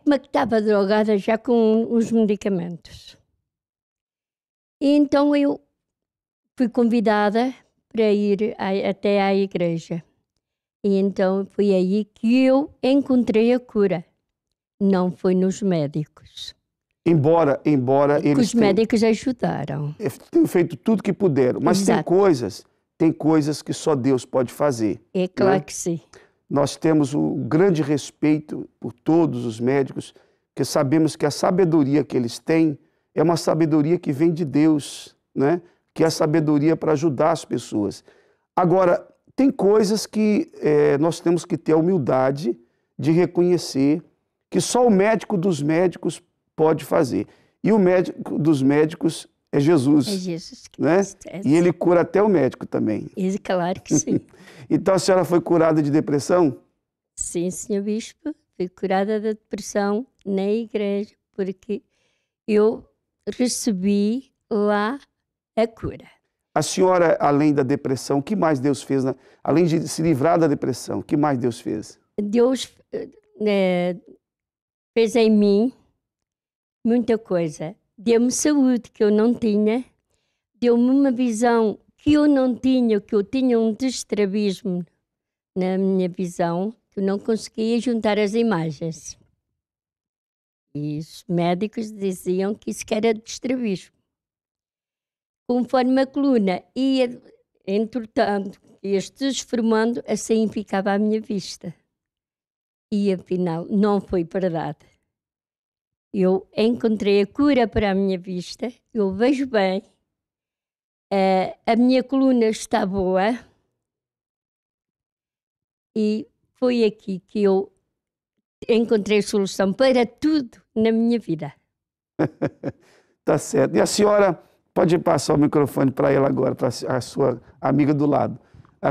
Speaker 8: como que estava drogada já com os medicamentos. E então eu fui convidada para ir até à igreja. E então foi aí que eu encontrei a cura. Não foi nos médicos.
Speaker 1: Embora eles
Speaker 8: os médicos ajudaram.
Speaker 1: Tenham feito tudo que puderam. Mas tem coisas que só Deus pode fazer.
Speaker 8: É claro, né? Que sim.
Speaker 1: Nós temos um grande respeito por todos os médicos, porque sabemos que a sabedoria que eles têm é uma sabedoria que vem de Deus, né? Que é a sabedoria para ajudar as pessoas. Agora, tem coisas que nós temos que ter a humildade de reconhecer que só o médico dos médicos pode fazer. E o médico dos médicos é Jesus. É Jesus Cristo. Né? E ele cura até o médico também.
Speaker 8: Claro que sim.
Speaker 1: Então a senhora foi curada de depressão?
Speaker 8: Sim, senhor bispo. fui curada da depressão na igreja, porque eu recebi lá a cura.
Speaker 1: A senhora, além da depressão, o que mais Deus fez? Além de se livrar da depressão, o que mais Deus fez?
Speaker 8: Deus fez em mim muita coisa. Deu-me saúde que eu não tinha, deu-me uma visão que eu não tinha, que eu tinha um destrabismo na minha visão, que eu não conseguia juntar as imagens. E os médicos diziam que isso que era destrabismo. Conforme a coluna ia entortando, ia se desformando, assim ficava a minha vista. E afinal, não foi verdade. Eu encontrei a cura para a minha vista, eu vejo bem, a minha coluna está boa e foi aqui que eu encontrei solução para tudo na minha vida.
Speaker 1: Tá certo. E a senhora pode passar o microfone para ela agora, para a sua amiga do lado.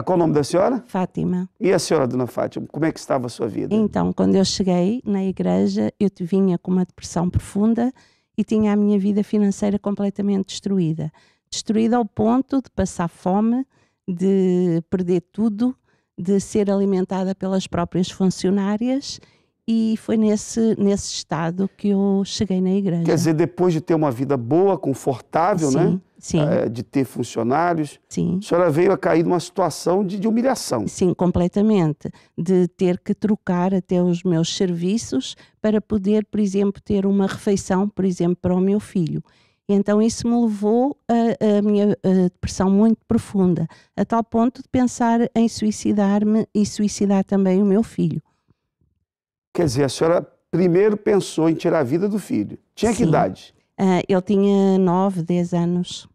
Speaker 1: Qual o nome da senhora?
Speaker 9: Fátima.
Speaker 1: E a senhora, dona Fátima, como é que estava a sua vida?
Speaker 9: Então, quando eu cheguei na igreja, eu vinha com uma depressão profunda e tinha a minha vida financeira completamente destruída. Destruída ao ponto de passar fome, de perder tudo, de ser alimentada pelas próprias funcionárias, e foi nesse estado que eu cheguei na igreja.
Speaker 1: Quer dizer, depois de ter uma vida boa, confortável,
Speaker 9: sim,
Speaker 1: né?
Speaker 9: Sim.
Speaker 1: De ter funcionários,
Speaker 9: sim.
Speaker 1: A senhora veio a cair numa situação de humilhação.
Speaker 9: Sim, completamente. De ter que trocar até os meus serviços para poder, por exemplo, ter uma refeição, por exemplo, para o meu filho. E então isso me levou a minha depressão muito profunda, a tal ponto de pensar em suicidar-me e suicidar também o meu filho.
Speaker 1: Quer dizer, a senhora primeiro pensou em tirar a vida do filho. Tinha que idade?
Speaker 9: Ele tinha 9, 10 anos.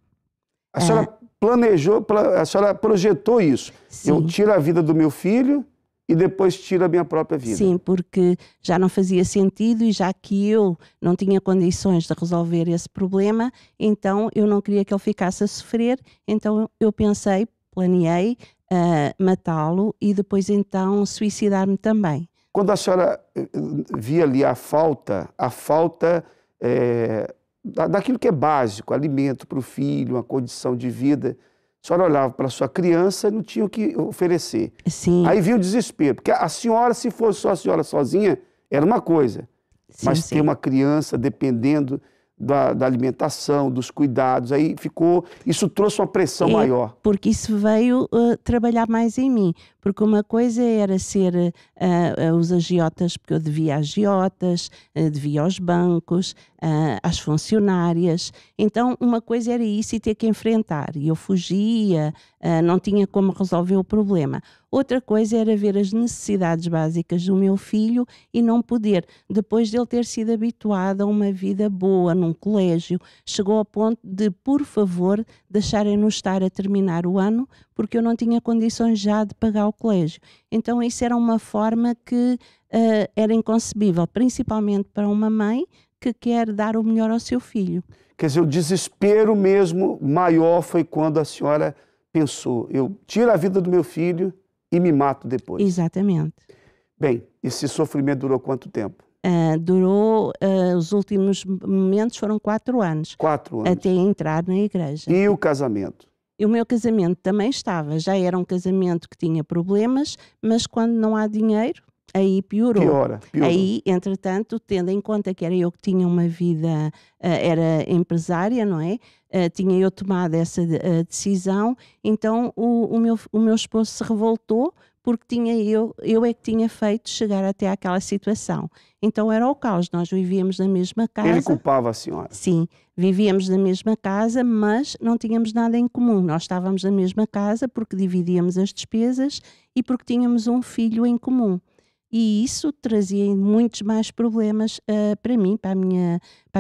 Speaker 1: A senhora planejou, a senhora projetou isso.
Speaker 9: Sim.
Speaker 1: Eu tiro a vida do meu filho e depois tiro a minha própria vida.
Speaker 9: Sim, porque já não fazia sentido e já que eu não tinha condições de resolver esse problema, então eu não queria que ele ficasse a sofrer, então eu pensei, planeei matá-lo e depois então suicidar-me também.
Speaker 1: Quando a senhora via ali a falta daquilo que é básico, alimento para o filho, uma condição de vida, a senhora olhava para a sua criança e não tinha o que oferecer.
Speaker 9: Sim.
Speaker 1: Aí vinha o desespero, porque a senhora, se fosse só a senhora sozinha, era uma coisa.
Speaker 9: Sim,
Speaker 1: mas ter uma criança dependendo da alimentação, dos cuidados, aí isso trouxe uma pressão maior.
Speaker 9: Porque isso veio trabalhar mais em mim, porque uma coisa era ser os agiotas, porque eu devia às agiotas, devia aos bancos, às funcionárias, então uma coisa era isso e ter que enfrentar, e eu fugia, não tinha como resolver o problema. Outra coisa era ver as necessidades básicas do meu filho e não poder, depois de ele ter sido habituado a uma vida boa num colégio, chegou ao ponto de, por favor, deixarem-nos estar a terminar o ano, porque eu não tinha condições já de pagar o colégio. Então isso era uma forma que era inconcebível, principalmente para uma mãe que quer dar o melhor ao seu filho.
Speaker 1: Quer dizer, o desespero mesmo maior foi quando a senhora pensou, eu tiro a vida do meu filho e me mato depois.
Speaker 9: Exatamente.
Speaker 1: Bem, esse sofrimento durou quanto tempo?
Speaker 9: Durou, os últimos momentos foram 4 anos.
Speaker 1: 4 anos.
Speaker 9: Até entrar na igreja.
Speaker 1: E o casamento?
Speaker 9: E o meu casamento também estava. Já era um casamento que tinha problemas, mas quando não há dinheiro, aí piorou.
Speaker 1: Piorou.
Speaker 9: Aí, entretanto, tendo em conta que era eu que tinha uma vida, era empresária, não é? Tinha eu tomado essa decisão, então o meu esposo se revoltou porque eu é que tinha feito chegar até àquela situação. Então era o caos, nós vivíamos na mesma casa.
Speaker 1: Ele culpava a senhora?
Speaker 9: Sim, vivíamos na mesma casa, mas não tínhamos nada em comum. Nós estávamos na mesma casa porque dividíamos as despesas e porque tínhamos um filho em comum. E isso trazia muitos mais problemas para mim, para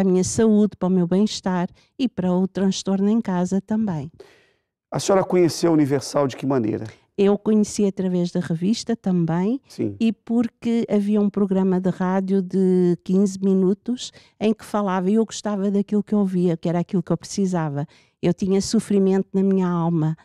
Speaker 9: a minha saúde, para o meu bem-estar e para o transtorno em casa também.
Speaker 1: A senhora conheceu a Universal de que maneira?
Speaker 9: Eu conheci através da revista também.
Speaker 1: Sim.
Speaker 9: E porque havia um programa de rádio de 15 minutos em que falava e eu gostava daquilo que eu ouvia, que era aquilo que eu precisava. Eu tinha sofrimento na minha alma,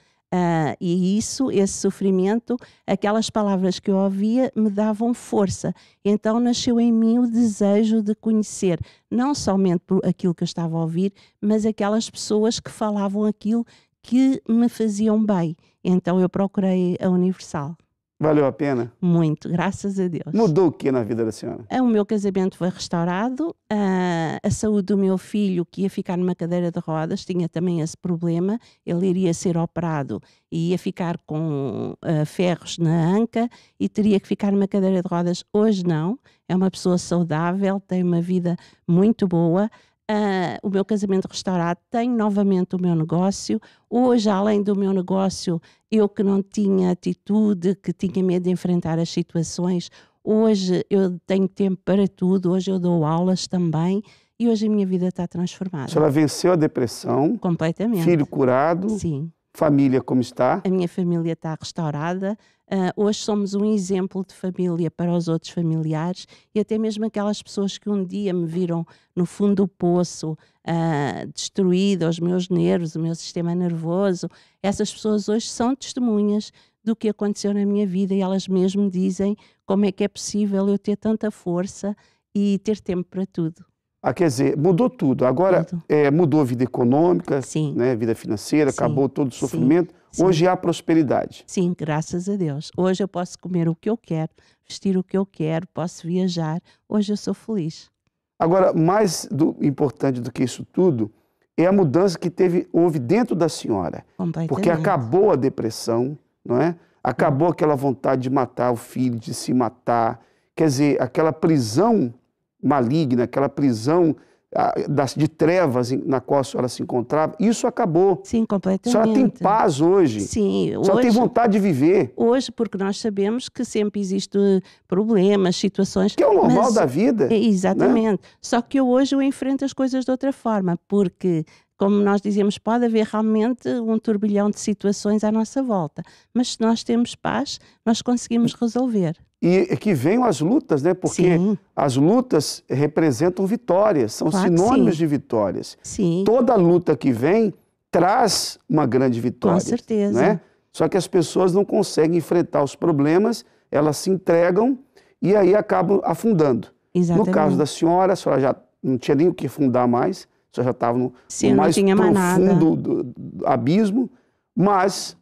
Speaker 9: E esse sofrimento, aquelas palavras que eu ouvia me davam força. Então nasceu em mim o desejo de conhecer não somente por aquilo que eu estava a ouvir, mas aquelas pessoas que falavam aquilo que me faziam bem. Então eu procurei a Universal.
Speaker 1: Valeu a pena?
Speaker 9: Muito, graças a Deus.
Speaker 1: Mudou o que na vida da senhora?
Speaker 9: O meu casamento foi restaurado, a saúde do meu filho, que ia ficar numa cadeira de rodas, tinha também esse problema, ele iria ser operado e ia ficar com ferros na anca e teria que ficar numa cadeira de rodas. Hoje não, é uma pessoa saudável, tem uma vida muito boa. O meu casamento restaurado, tenho novamente o meu negócio. Hoje, além do meu negócio, eu que não tinha atitude, que tinha medo de enfrentar as situações, hoje eu tenho tempo para tudo, hoje eu dou aulas também e hoje a minha vida está transformada.
Speaker 1: A senhora venceu a depressão?
Speaker 9: Completamente.
Speaker 1: Filho curado?
Speaker 9: Sim.
Speaker 1: Família como está?
Speaker 9: A minha família está restaurada. Hoje somos um exemplo de família para os outros familiares e até mesmo aquelas pessoas que um dia me viram no fundo do poço, destruída, os meus nervos, o meu sistema nervoso, essas pessoas hoje são testemunhas do que aconteceu na minha vida e elas mesmo dizem como é que é possível eu ter tanta força e ter tempo para tudo.
Speaker 1: Quer dizer, mudou tudo. Agora,
Speaker 9: Tudo.
Speaker 1: mudou a vida econômica,
Speaker 9: Sim.
Speaker 1: né, vida financeira,
Speaker 9: Sim.
Speaker 1: acabou todo o sofrimento.
Speaker 9: Sim.
Speaker 1: Hoje há prosperidade.
Speaker 9: Sim, graças a Deus. Hoje eu posso comer o que eu quero, vestir o que eu quero, posso viajar. Hoje eu sou feliz.
Speaker 1: Agora, mais importante do que isso tudo é a mudança que houve dentro da senhora.
Speaker 9: Completamente.
Speaker 1: Porque acabou a depressão, não é? Acabou aquela vontade de matar o filho, de se matar. Quer dizer, aquela prisão maligna, aquela prisão de trevas na qual a senhora se encontrava, isso acabou.
Speaker 9: Sim, completamente.
Speaker 1: A senhora tem paz hoje.
Speaker 9: Sim,
Speaker 1: a senhora tem vontade de viver.
Speaker 9: Hoje, porque nós sabemos que sempre existem problemas, situações...
Speaker 1: Que é o normal da vida.
Speaker 9: Exatamente.
Speaker 1: Né?
Speaker 9: Só que hoje eu enfrento as coisas de outra forma, porque, como nós dizemos, pode haver realmente um turbilhão de situações à nossa volta. Mas se nós temos paz, nós conseguimos resolver.
Speaker 1: E que venham as lutas, né? Porque
Speaker 9: Sim.
Speaker 1: as lutas representam vitórias, são
Speaker 9: Claro
Speaker 1: sinônimos de vitórias.
Speaker 9: Sim.
Speaker 1: Toda luta que vem traz uma grande vitória.
Speaker 9: Com certeza.
Speaker 1: Né? Só que as pessoas não conseguem enfrentar os problemas, elas se entregam e aí acabam afundando.
Speaker 9: Exatamente.
Speaker 1: No caso da senhora, a senhora já não tinha nem o que afundar mais, a senhora já estava no mais profundo do abismo, mas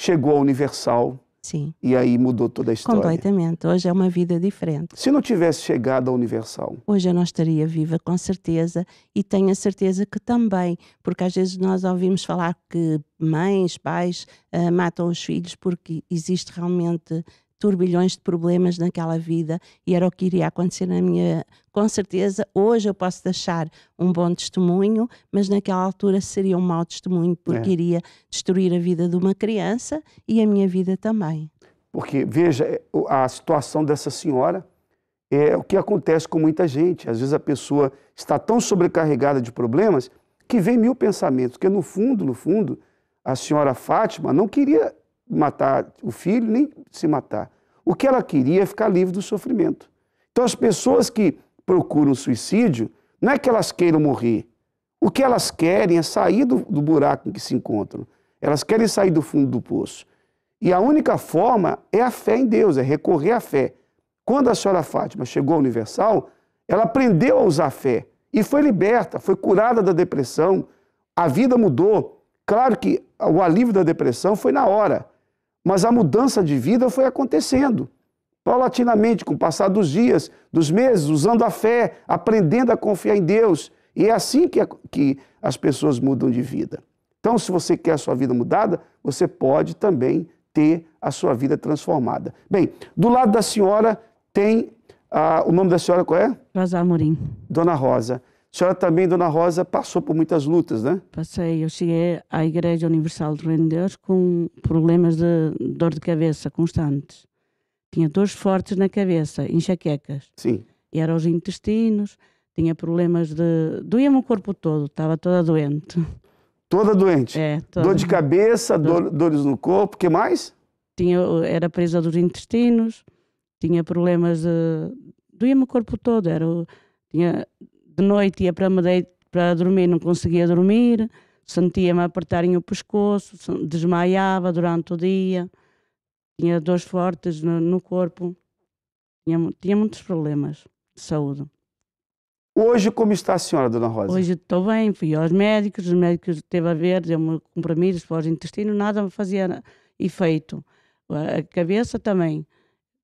Speaker 1: chegou a Universal.
Speaker 9: Sim.
Speaker 1: E aí mudou toda a história.
Speaker 9: Completamente. Hoje é uma vida diferente.
Speaker 1: Se não tivesse chegado à Universal?
Speaker 9: Hoje eu não estaria viva, com certeza, e tenho a certeza que também, porque às vezes nós ouvimos falar que mães, pais matam os filhos porque existe realmente turbilhões de problemas naquela vida e era o que iria acontecer na minha... Com certeza, hoje eu posso deixar um bom testemunho, mas naquela altura seria um mau testemunho porque iria destruir a vida de uma criança e a minha vida também.
Speaker 1: Porque, veja, a situação dessa senhora é o que acontece com muita gente. Às vezes a pessoa está tão sobrecarregada de problemas que vem 1000 pensamentos, porque no fundo, a senhora Fátima não queria matar o filho nem se matar. O que ela queria é ficar livre do sofrimento. Então as pessoas que procuram suicídio, não é que elas queiram morrer. O que elas querem é sair do buraco em que se encontram. Elas querem sair do fundo do poço. E a única forma é a fé em Deus, é recorrer à fé. Quando a senhora Fátima chegou à Universal, ela aprendeu a usar a fé e foi liberta, foi curada da depressão. A vida mudou. Claro que o alívio da depressão foi na hora, mas a mudança de vida foi acontecendo. Paulatinamente, com o passar dos dias, dos meses, usando a fé, aprendendo a confiar em Deus. E é assim que as pessoas mudam de vida. Então, se você quer a sua vida mudada, você pode também ter a sua vida transformada. Bem, do lado da senhora tem... o nome da senhora qual é?
Speaker 10: Rosa Amorim.
Speaker 1: Dona Rosa. A senhora também, Dona Rosa, passou por muitas lutas, né?
Speaker 10: Passei. Eu cheguei à Igreja Universal do Reino de Deus com problemas de dor de cabeça constantes. Tinha dores fortes na cabeça, enxaquecas.
Speaker 1: Sim.
Speaker 10: E eram os intestinos, tinha problemas de... Doía-me o corpo todo, estava toda doente.
Speaker 1: Toda doente?
Speaker 10: É, toda.
Speaker 1: Dor de cabeça, dores no corpo, o que mais?
Speaker 10: Era presa dos intestinos, tinha problemas de... Doía-me o corpo todo, de noite ia para dormir, não conseguia dormir, sentia-me apertarem o pescoço, desmaiava durante o dia, tinha dores fortes no corpo, tinha muitos problemas de saúde.
Speaker 1: Hoje, como está a senhora, dona Rosa?
Speaker 10: Hoje estou bem, fui aos médicos, os médicos teve a ver, deu-me comprimidos para os intestinos, nada me fazia efeito. A cabeça também,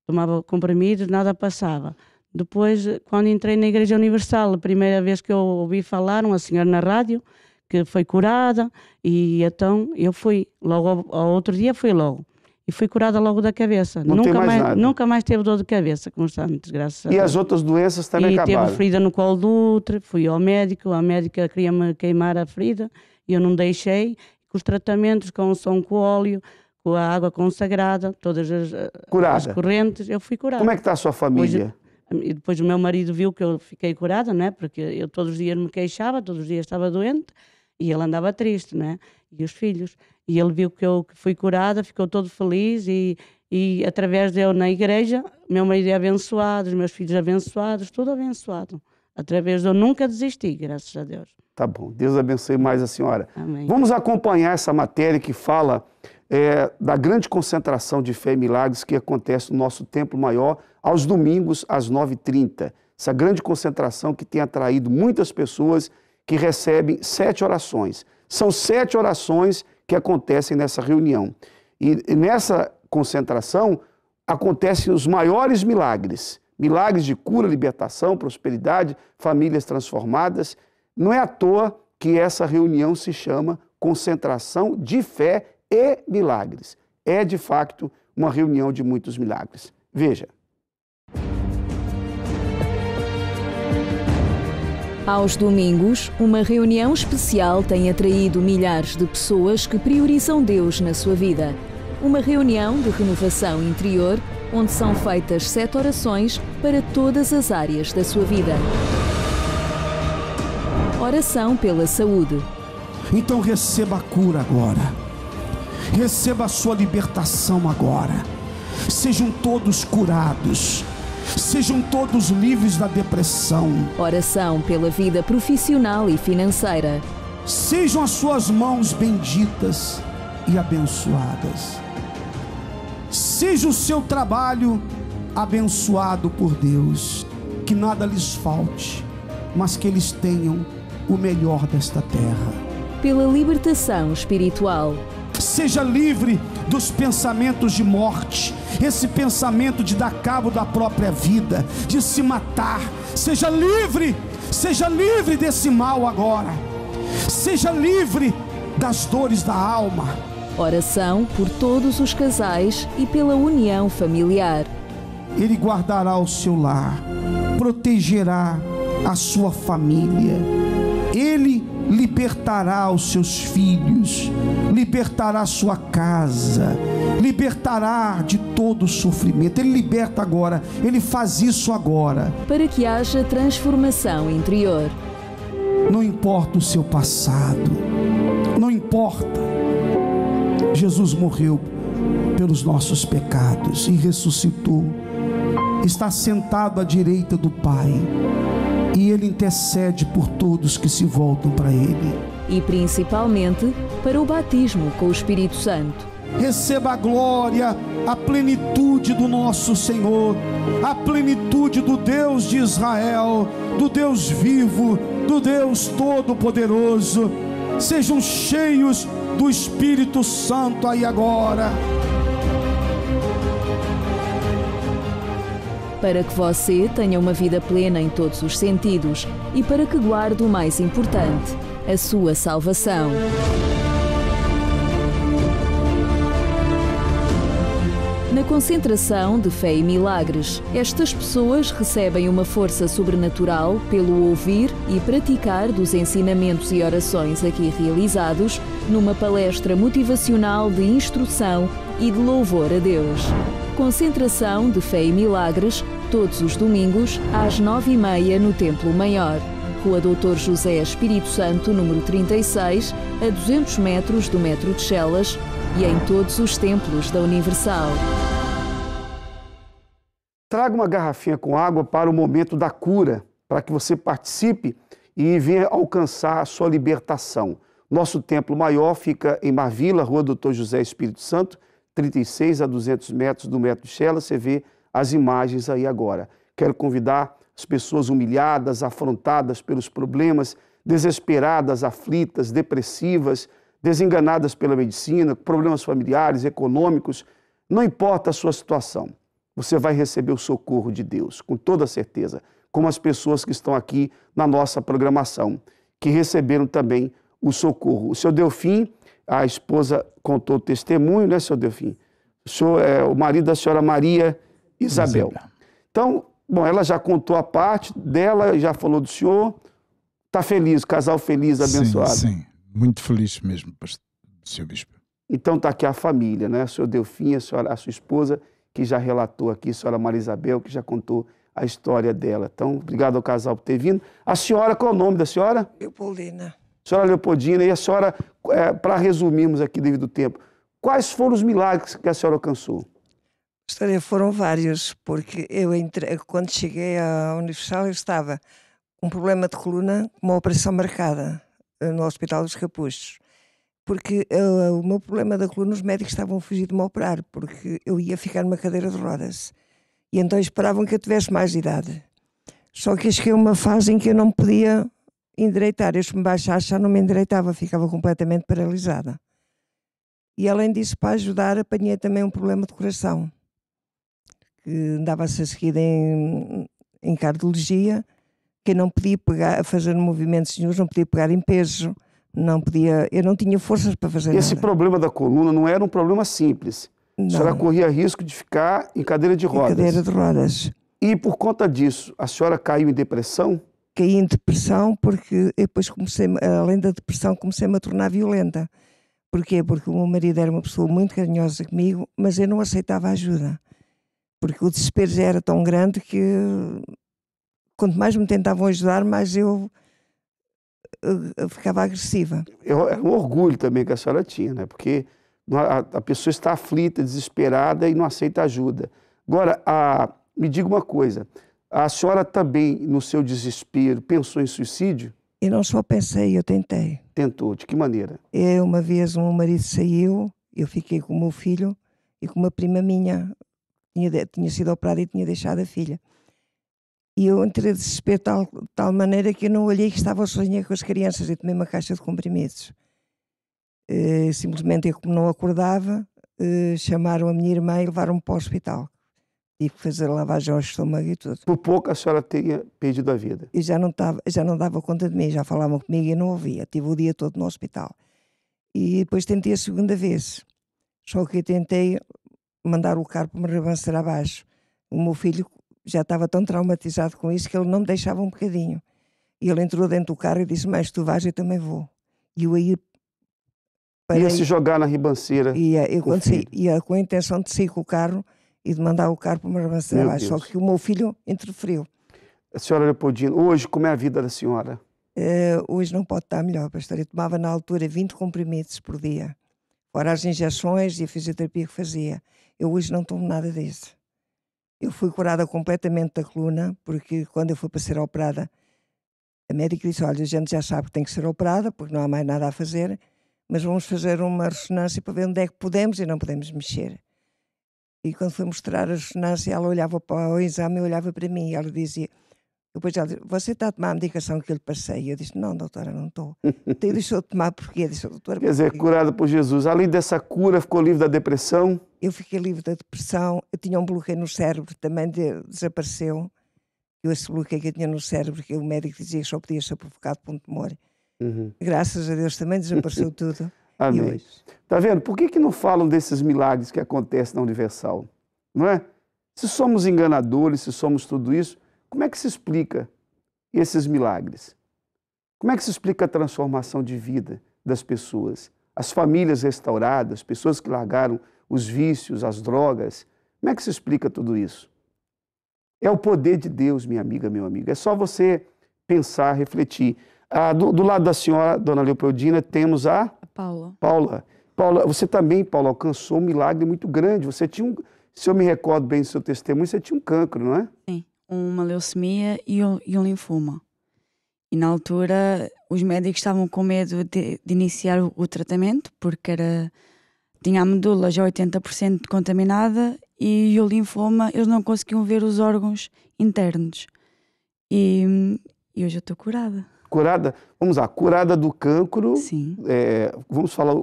Speaker 10: tomava comprimidos, nada passava. Depois, quando entrei na Igreja Universal, a primeira vez que eu ouvi falar, uma senhora na rádio, que foi curada, e então eu fui, logo ao outro dia fui logo. E fui curada logo da cabeça. Nunca mais teve dor de cabeça constante, graças a Deus.
Speaker 1: E as outras doenças também acabaram?
Speaker 10: Teve ferida no colo do útero, fui ao médico, a médica queria-me queimar a ferida, e eu não deixei. Com os tratamentos, com o som com óleo, com a água consagrada, todas as correntes, eu fui curada.
Speaker 1: Como é que está a sua família?
Speaker 10: E depois o meu marido viu que eu fiquei curada, né? Porque eu todos os dias me queixava, todos os dias estava doente, e ele andava triste, né? E os filhos. E ele viu que eu fui curada, ficou todo feliz, e através de eu na igreja, meu marido é abençoado, os meus filhos abençoados, tudo abençoado. Através de eu nunca desisti, graças a Deus.
Speaker 1: Tá bom, Deus abençoe mais a senhora.
Speaker 10: Amém.
Speaker 1: Vamos acompanhar essa matéria que fala da grande concentração de fé e milagres que acontece no nosso templo maior aos domingos às 9h30. Essa grande concentração que tem atraído muitas pessoas que recebem 7 orações. São 7 orações que acontecem nessa reunião. E nessa concentração acontecem os maiores milagres. Milagres de cura, libertação, prosperidade, famílias transformadas. Não é à toa que essa reunião se chama Concentração de Fé e Milagres. É, de fato, uma reunião de muitos milagres. Veja.
Speaker 11: Aos domingos, uma reunião especial tem atraído milhares de pessoas que priorizam Deus na sua vida. Uma reunião de renovação interior, onde são feitas 7 orações para todas as áreas da sua vida. Oração pela saúde.
Speaker 12: Então receba a cura agora. Receba a sua libertação agora. Sejam todos curados. Sejam todos livres da depressão.
Speaker 11: Oração pela vida profissional e financeira.
Speaker 12: Sejam as suas mãos benditas e abençoadas. Seja o seu trabalho abençoado por Deus. Que nada lhes falte, mas que eles tenham o melhor desta terra.
Speaker 11: Pela libertação espiritual.
Speaker 12: Seja livre dos pensamentos de morte, esse pensamento de dar cabo da própria vida, de se matar. Seja livre desse mal agora. Seja livre das dores da alma.
Speaker 11: Oração por todos os casais e pela união familiar.
Speaker 12: Ele guardará o seu lar, protegerá a sua família. Ele libertará os seus filhos, libertará a sua casa, libertará de todo o sofrimento. Ele liberta agora, ele faz isso agora.
Speaker 11: Para que haja transformação interior.
Speaker 12: Não importa o seu passado, não importa. Jesus morreu pelos nossos pecados e ressuscitou. Está sentado à direita do Pai. E Ele intercede por todos que se voltam para Ele.
Speaker 11: E principalmente para o batismo com o Espírito Santo.
Speaker 12: Receba a glória, a plenitude do nosso Senhor, a plenitude do Deus de Israel, do Deus vivo, do Deus Todo-Poderoso. Sejam cheios do Espírito Santo aí agora.
Speaker 11: Para que você tenha uma vida plena em todos os sentidos e para que guarde o mais importante, a sua salvação. Na concentração de fé e milagres, estas pessoas recebem uma força sobrenatural pelo ouvir e praticar dos ensinamentos e orações aqui realizados numa palestra motivacional de instrução e de louvor a Deus. Concentração de fé e milagres, todos os domingos, às 9h30 no Templo Maior. Rua Doutor José Espírito Santo, número 36, a 200 metros do metro de Chelas e em todos os templos da Universal.
Speaker 1: Traga uma garrafinha com água para o momento da cura, para que você participe e venha alcançar a sua libertação. Nosso templo maior fica em Marvila, Rua Doutor José Espírito Santo, 36 a 200 metros do Metro de Chela. Você vê as imagens aí agora. Quero convidar as pessoas humilhadas, afrontadas pelos problemas, desesperadas, aflitas, depressivas, desenganadas pela medicina, problemas familiares, econômicos. Não importa a sua situação, você vai receber o socorro de Deus, com toda certeza, como as pessoas que estão aqui na nossa programação, que receberam também o socorro. O seu Delfim, a esposa contou o testemunho, né, seu Delfim? O senhor é o marido da senhora Maria Isabel. Então, bom, ela já contou a parte dela, já falou do senhor. Está feliz, casal feliz, abençoado.
Speaker 13: Sim, muito feliz mesmo, senhor Bispo.
Speaker 1: Então está aqui a família, né? O senhor Delfim, a sua esposa, que já relatou aqui, a senhora Maria Isabel, que já contou a história dela. Então, obrigado ao casal por ter vindo. A senhora, qual é o nome da senhora?
Speaker 14: Leopoldina.
Speaker 1: Senhora Leopoldina, e a senhora, para resumirmos aqui devido ao tempo, quais foram os milagres que a senhora alcançou?
Speaker 14: Foram vários, porque quando cheguei à Universal eu estava com um problema de coluna, com uma operação marcada no Hospital dos Capuchos. Porque o meu problema da coluna, os médicos estavam a fugir de me operar, porque eu ia ficar numa cadeira de rodas. E então esperavam que eu tivesse mais idade. Só que cheguei a uma fase em que eu não podia endireitar. Eu, se me baixasse, já não me endireitava, ficava completamente paralisada. E além disso, para ajudar, apanhei também um problema de coração, que andava-se a seguir em cardiologia, que eu não podia fazer movimentos nenhum, não podia pegar em peso, eu não tinha forças para fazer nada.
Speaker 1: Esse problema da coluna não era um problema simples.
Speaker 14: Não.
Speaker 1: A senhora corria risco de ficar em cadeira de rodas.
Speaker 14: Em cadeira de rodas.
Speaker 1: E por conta disso, a senhora caiu em depressão?
Speaker 14: Caí em depressão porque depois além da depressão, comecei-me a tornar violenta. Porquê? Porque o meu marido era uma pessoa muito carinhosa comigo, mas eu não aceitava ajuda. Porque o desespero já era tão grande que quanto mais me tentavam ajudar, mais eu ficava agressiva.
Speaker 1: Era um orgulho também que a senhora tinha, né? Porque a pessoa está aflita, desesperada e não aceita ajuda. Agora, me diga uma coisa, a senhora também, no seu desespero, pensou em suicídio?
Speaker 14: Eu não só pensei, eu tentei.
Speaker 1: Tentou, de que maneira?
Speaker 14: Uma vez o meu marido saiu, eu fiquei com o meu filho e com uma prima minha, tinha sido operada e tinha deixado a filha. E eu entrei de desespero de tal maneira que eu não olhei que estava sozinha com as crianças e tomei uma caixa de comprimidos. Simplesmente eu, como não acordava, chamaram a minha irmã e levaram-me para o hospital. Tive que fazer lavagem ao estômago e tudo.
Speaker 1: Por pouco a senhora teria perdido a vida.
Speaker 14: E já não dava conta de mim, já falavam comigo e eu não ouvia. Tive o dia todo no hospital. E depois tentei a segunda vez. Só que eu tentei mandar o carro para me rebançar abaixo. O meu filho já estava tão traumatizado com isso que ele não me deixava um bocadinho. E ele entrou dentro do carro e disse, mas tu vais, eu também vou. E eu aí
Speaker 1: ia se jogar na ribanceira.
Speaker 14: Ia com a intenção de sair com o carro e de mandar o carro para uma ribanceira abaixo. Só que o meu filho interferiu.
Speaker 1: A senhora Leopoldina, hoje como é a vida da senhora?
Speaker 14: Hoje não pode estar melhor, pastor. Eu tomava na altura 20 comprimidos por dia. Fora as injeções e a fisioterapia que fazia. Eu hoje não tomo nada disso. Eu fui curada completamente da coluna, porque quando eu fui para ser operada, a médica disse, olha, a gente já sabe que tem que ser operada, porque não há mais nada a fazer, mas vamos fazer uma ressonância para ver onde é que podemos e não podemos mexer. E quando foi mostrar a ressonância, ela olhava para o exame e olhava para mim, e ela dizia, depois ela disse, você está a tomar a medicação que eu lhe passei? E eu disse, não, doutora, não estou. Então deixou de tomar porque? Eu disse, doutora,
Speaker 1: quer dizer, curada por Jesus. Além dessa cura, ficou livre da depressão?
Speaker 14: Eu fiquei livre da depressão, eu tinha um bloqueio no cérebro, também desapareceu. Esse bloqueio que eu tinha no cérebro, que o médico dizia que só podia ser provocado por um tumor. Graças a Deus também desapareceu tudo.
Speaker 1: Amém. Está vendo? Por que não falam desses milagres que acontecem na Universal? Não é? Se somos enganadores, se somos tudo isso, como é que se explica esses milagres? Como é que se explica a transformação de vida das pessoas? As famílias restauradas, pessoas que largaram os vícios, as drogas. Como é que se explica tudo isso? É o poder de Deus, minha amiga, meu amigo. É só você pensar, refletir. Do lado da senhora, dona Leopoldina, temos a
Speaker 15: Paula.
Speaker 1: Paula, você também, Paula, alcançou um milagre muito grande. Você tinha se eu me recordo bem do seu testemunho, você tinha um cancro, não é?
Speaker 15: Sim, uma leucemia e um linfoma. E na altura os médicos estavam com medo de iniciar o tratamento, porque tinha a medula já 80% contaminada e o linfoma, eles não conseguiam ver os órgãos internos. E hoje eu estou curada.
Speaker 1: Curada? Vamos lá, curada do cancro.
Speaker 15: Sim.
Speaker 1: Vamos falar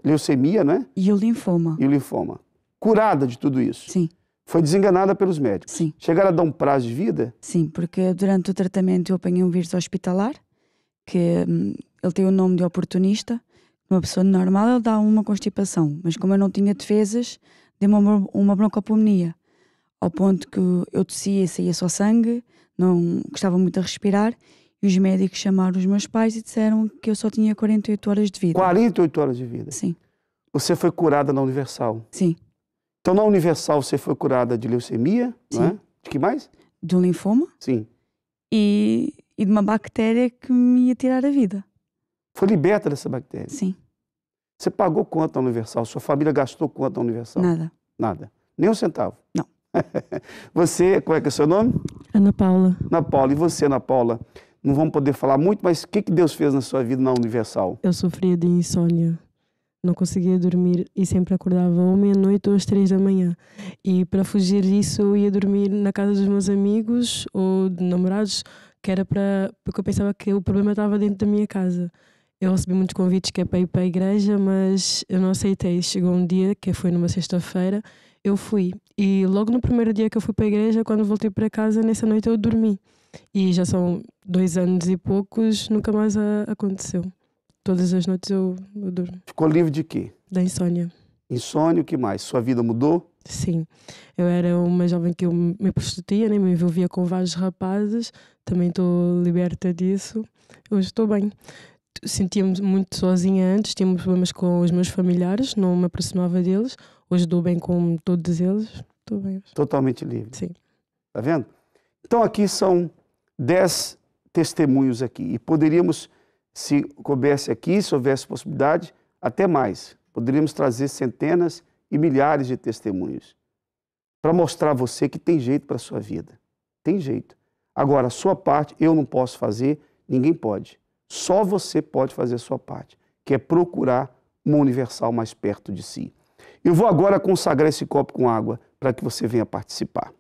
Speaker 1: leucemia, né?
Speaker 15: E o linfoma.
Speaker 1: E o linfoma. Curada de tudo isso.
Speaker 15: Sim.
Speaker 1: Foi desenganada pelos médicos.
Speaker 15: Sim.
Speaker 1: Chegaram a dar um prazo de vida?
Speaker 15: Sim, porque durante o tratamento eu apanhei um vírus hospitalar, que ele tem o nome de oportunista. Uma pessoa normal ele dá uma constipação, mas como eu não tinha defesas, deu-me uma broncopneumonia, ao ponto que eu tossia e saía só sangue, não gostava muito a respirar, e os médicos chamaram os meus pais e disseram que eu só tinha 48 horas de vida.
Speaker 1: 48 horas de vida?
Speaker 15: Sim.
Speaker 1: Você foi curada na Universal?
Speaker 15: Sim.
Speaker 1: Então, na Universal, você foi curada de leucemia,
Speaker 15: Sim.
Speaker 1: Não é? De que mais?
Speaker 15: De um linfoma.
Speaker 1: Sim.
Speaker 15: E de uma bactéria que me ia tirar a vida.
Speaker 1: Foi liberta dessa bactéria?
Speaker 15: Sim.
Speaker 1: Você pagou quanto na Universal? Sua família gastou quanto na Universal?
Speaker 15: Nada.
Speaker 1: Nada? Nem um centavo?
Speaker 15: Não.
Speaker 1: Você, qual é que é o seu nome?
Speaker 16: Ana Paula.
Speaker 1: Ana Paula. E você, Ana Paula? Não vamos poder falar muito, mas o que Deus fez na sua vida na Universal?
Speaker 16: Eu sofria de insônia. Não conseguia dormir e sempre acordava ou meia-noite ou às 3 da manhã. E para fugir disso eu ia dormir na casa dos meus amigos ou de namorados, que era porque eu pensava que o problema estava dentro da minha casa. Eu recebi muitos convites que é para ir para a igreja, mas eu não aceitei. Chegou um dia, que foi numa sexta-feira, eu fui. E logo no primeiro dia que eu fui para a igreja, quando voltei para casa, nessa noite eu dormi. E já são 2 anos e poucos, nunca mais aconteceu. Todas as noites eu durmo.
Speaker 1: Ficou livre de quê?
Speaker 16: Da insônia.
Speaker 1: Insônia, o que mais? Sua vida mudou?
Speaker 16: Sim. Eu era uma jovem que eu me prostituía, né? Me envolvia com vários rapazes. Também estou liberta disso. Hoje estou bem. Sentia-me muito sozinha antes. Tinha problemas com os meus familiares. Não me aproximava deles. Hoje estou bem com todos eles. Estou bem.
Speaker 1: Totalmente livre.
Speaker 16: Sim.
Speaker 1: Tá vendo? Então aqui são 10 testemunhos aqui. E poderíamos... Se coubesse aqui, se houvesse possibilidade, até mais. Poderíamos trazer centenas e milhares de testemunhos para mostrar a você que tem jeito para a sua vida. Tem jeito. Agora, a sua parte eu não posso fazer, ninguém pode. Só você pode fazer a sua parte, que é procurar uma Universal mais perto de si. Eu vou agora consagrar esse copo com água para que você venha participar.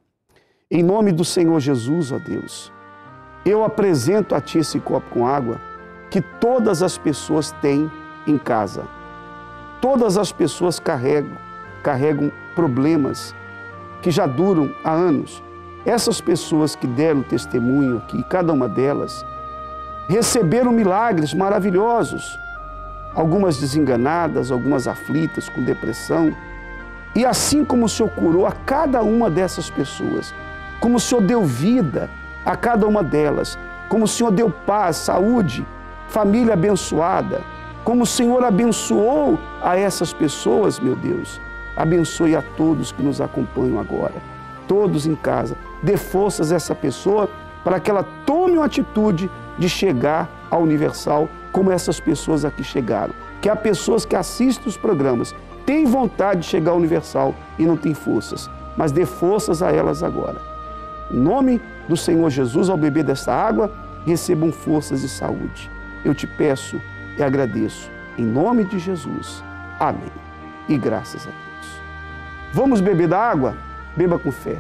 Speaker 1: Em nome do Senhor Jesus, ó Deus, eu apresento a Ti esse copo com água que todas as pessoas têm em casa. Todas as pessoas carregam problemas que já duram há anos. Essas pessoas que deram testemunho aqui, cada uma delas, receberam milagres maravilhosos. Algumas desenganadas, algumas aflitas, com depressão. E assim como o Senhor curou a cada uma dessas pessoas, como o Senhor deu vida a cada uma delas, como o Senhor deu paz, saúde, família abençoada, como o Senhor abençoou a essas pessoas, meu Deus, abençoe a todos que nos acompanham agora, todos em casa. Dê forças a essa pessoa para que ela tome uma atitude de chegar à Universal como essas pessoas aqui chegaram. Que há pessoas que assistem os programas, têm vontade de chegar à Universal e não têm forças, mas dê forças a elas agora. Em nome do Senhor Jesus, ao beber dessa água, recebam forças e saúde. Eu te peço e agradeço, em nome de Jesus. Amém. E graças a Deus. Vamos beber da água? Beba com fé.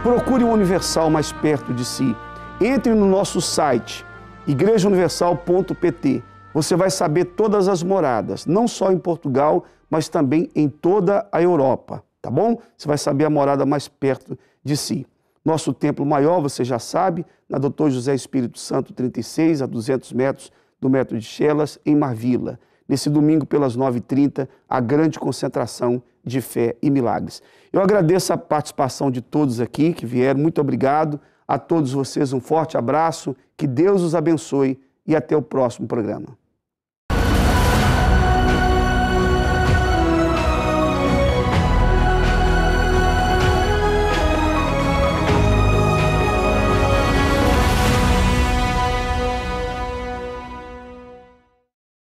Speaker 1: Procure uma Universal mais perto de si. Entre no nosso site, igrejauniversal.pt. Você vai saber todas as moradas, não só em Portugal, mas também em toda a Europa, tá bom? Você vai saber a morada mais perto de si. Nosso templo maior, você já sabe, na Dr. José Espírito Santo 36, a 200 metros do metro de Chelas, em Marvila. Nesse domingo, pelas 9h30, a grande concentração de fé e milagres. Eu agradeço a participação de todos aqui que vieram. Muito obrigado a todos vocês. Um forte abraço, que Deus os abençoe e até o próximo programa.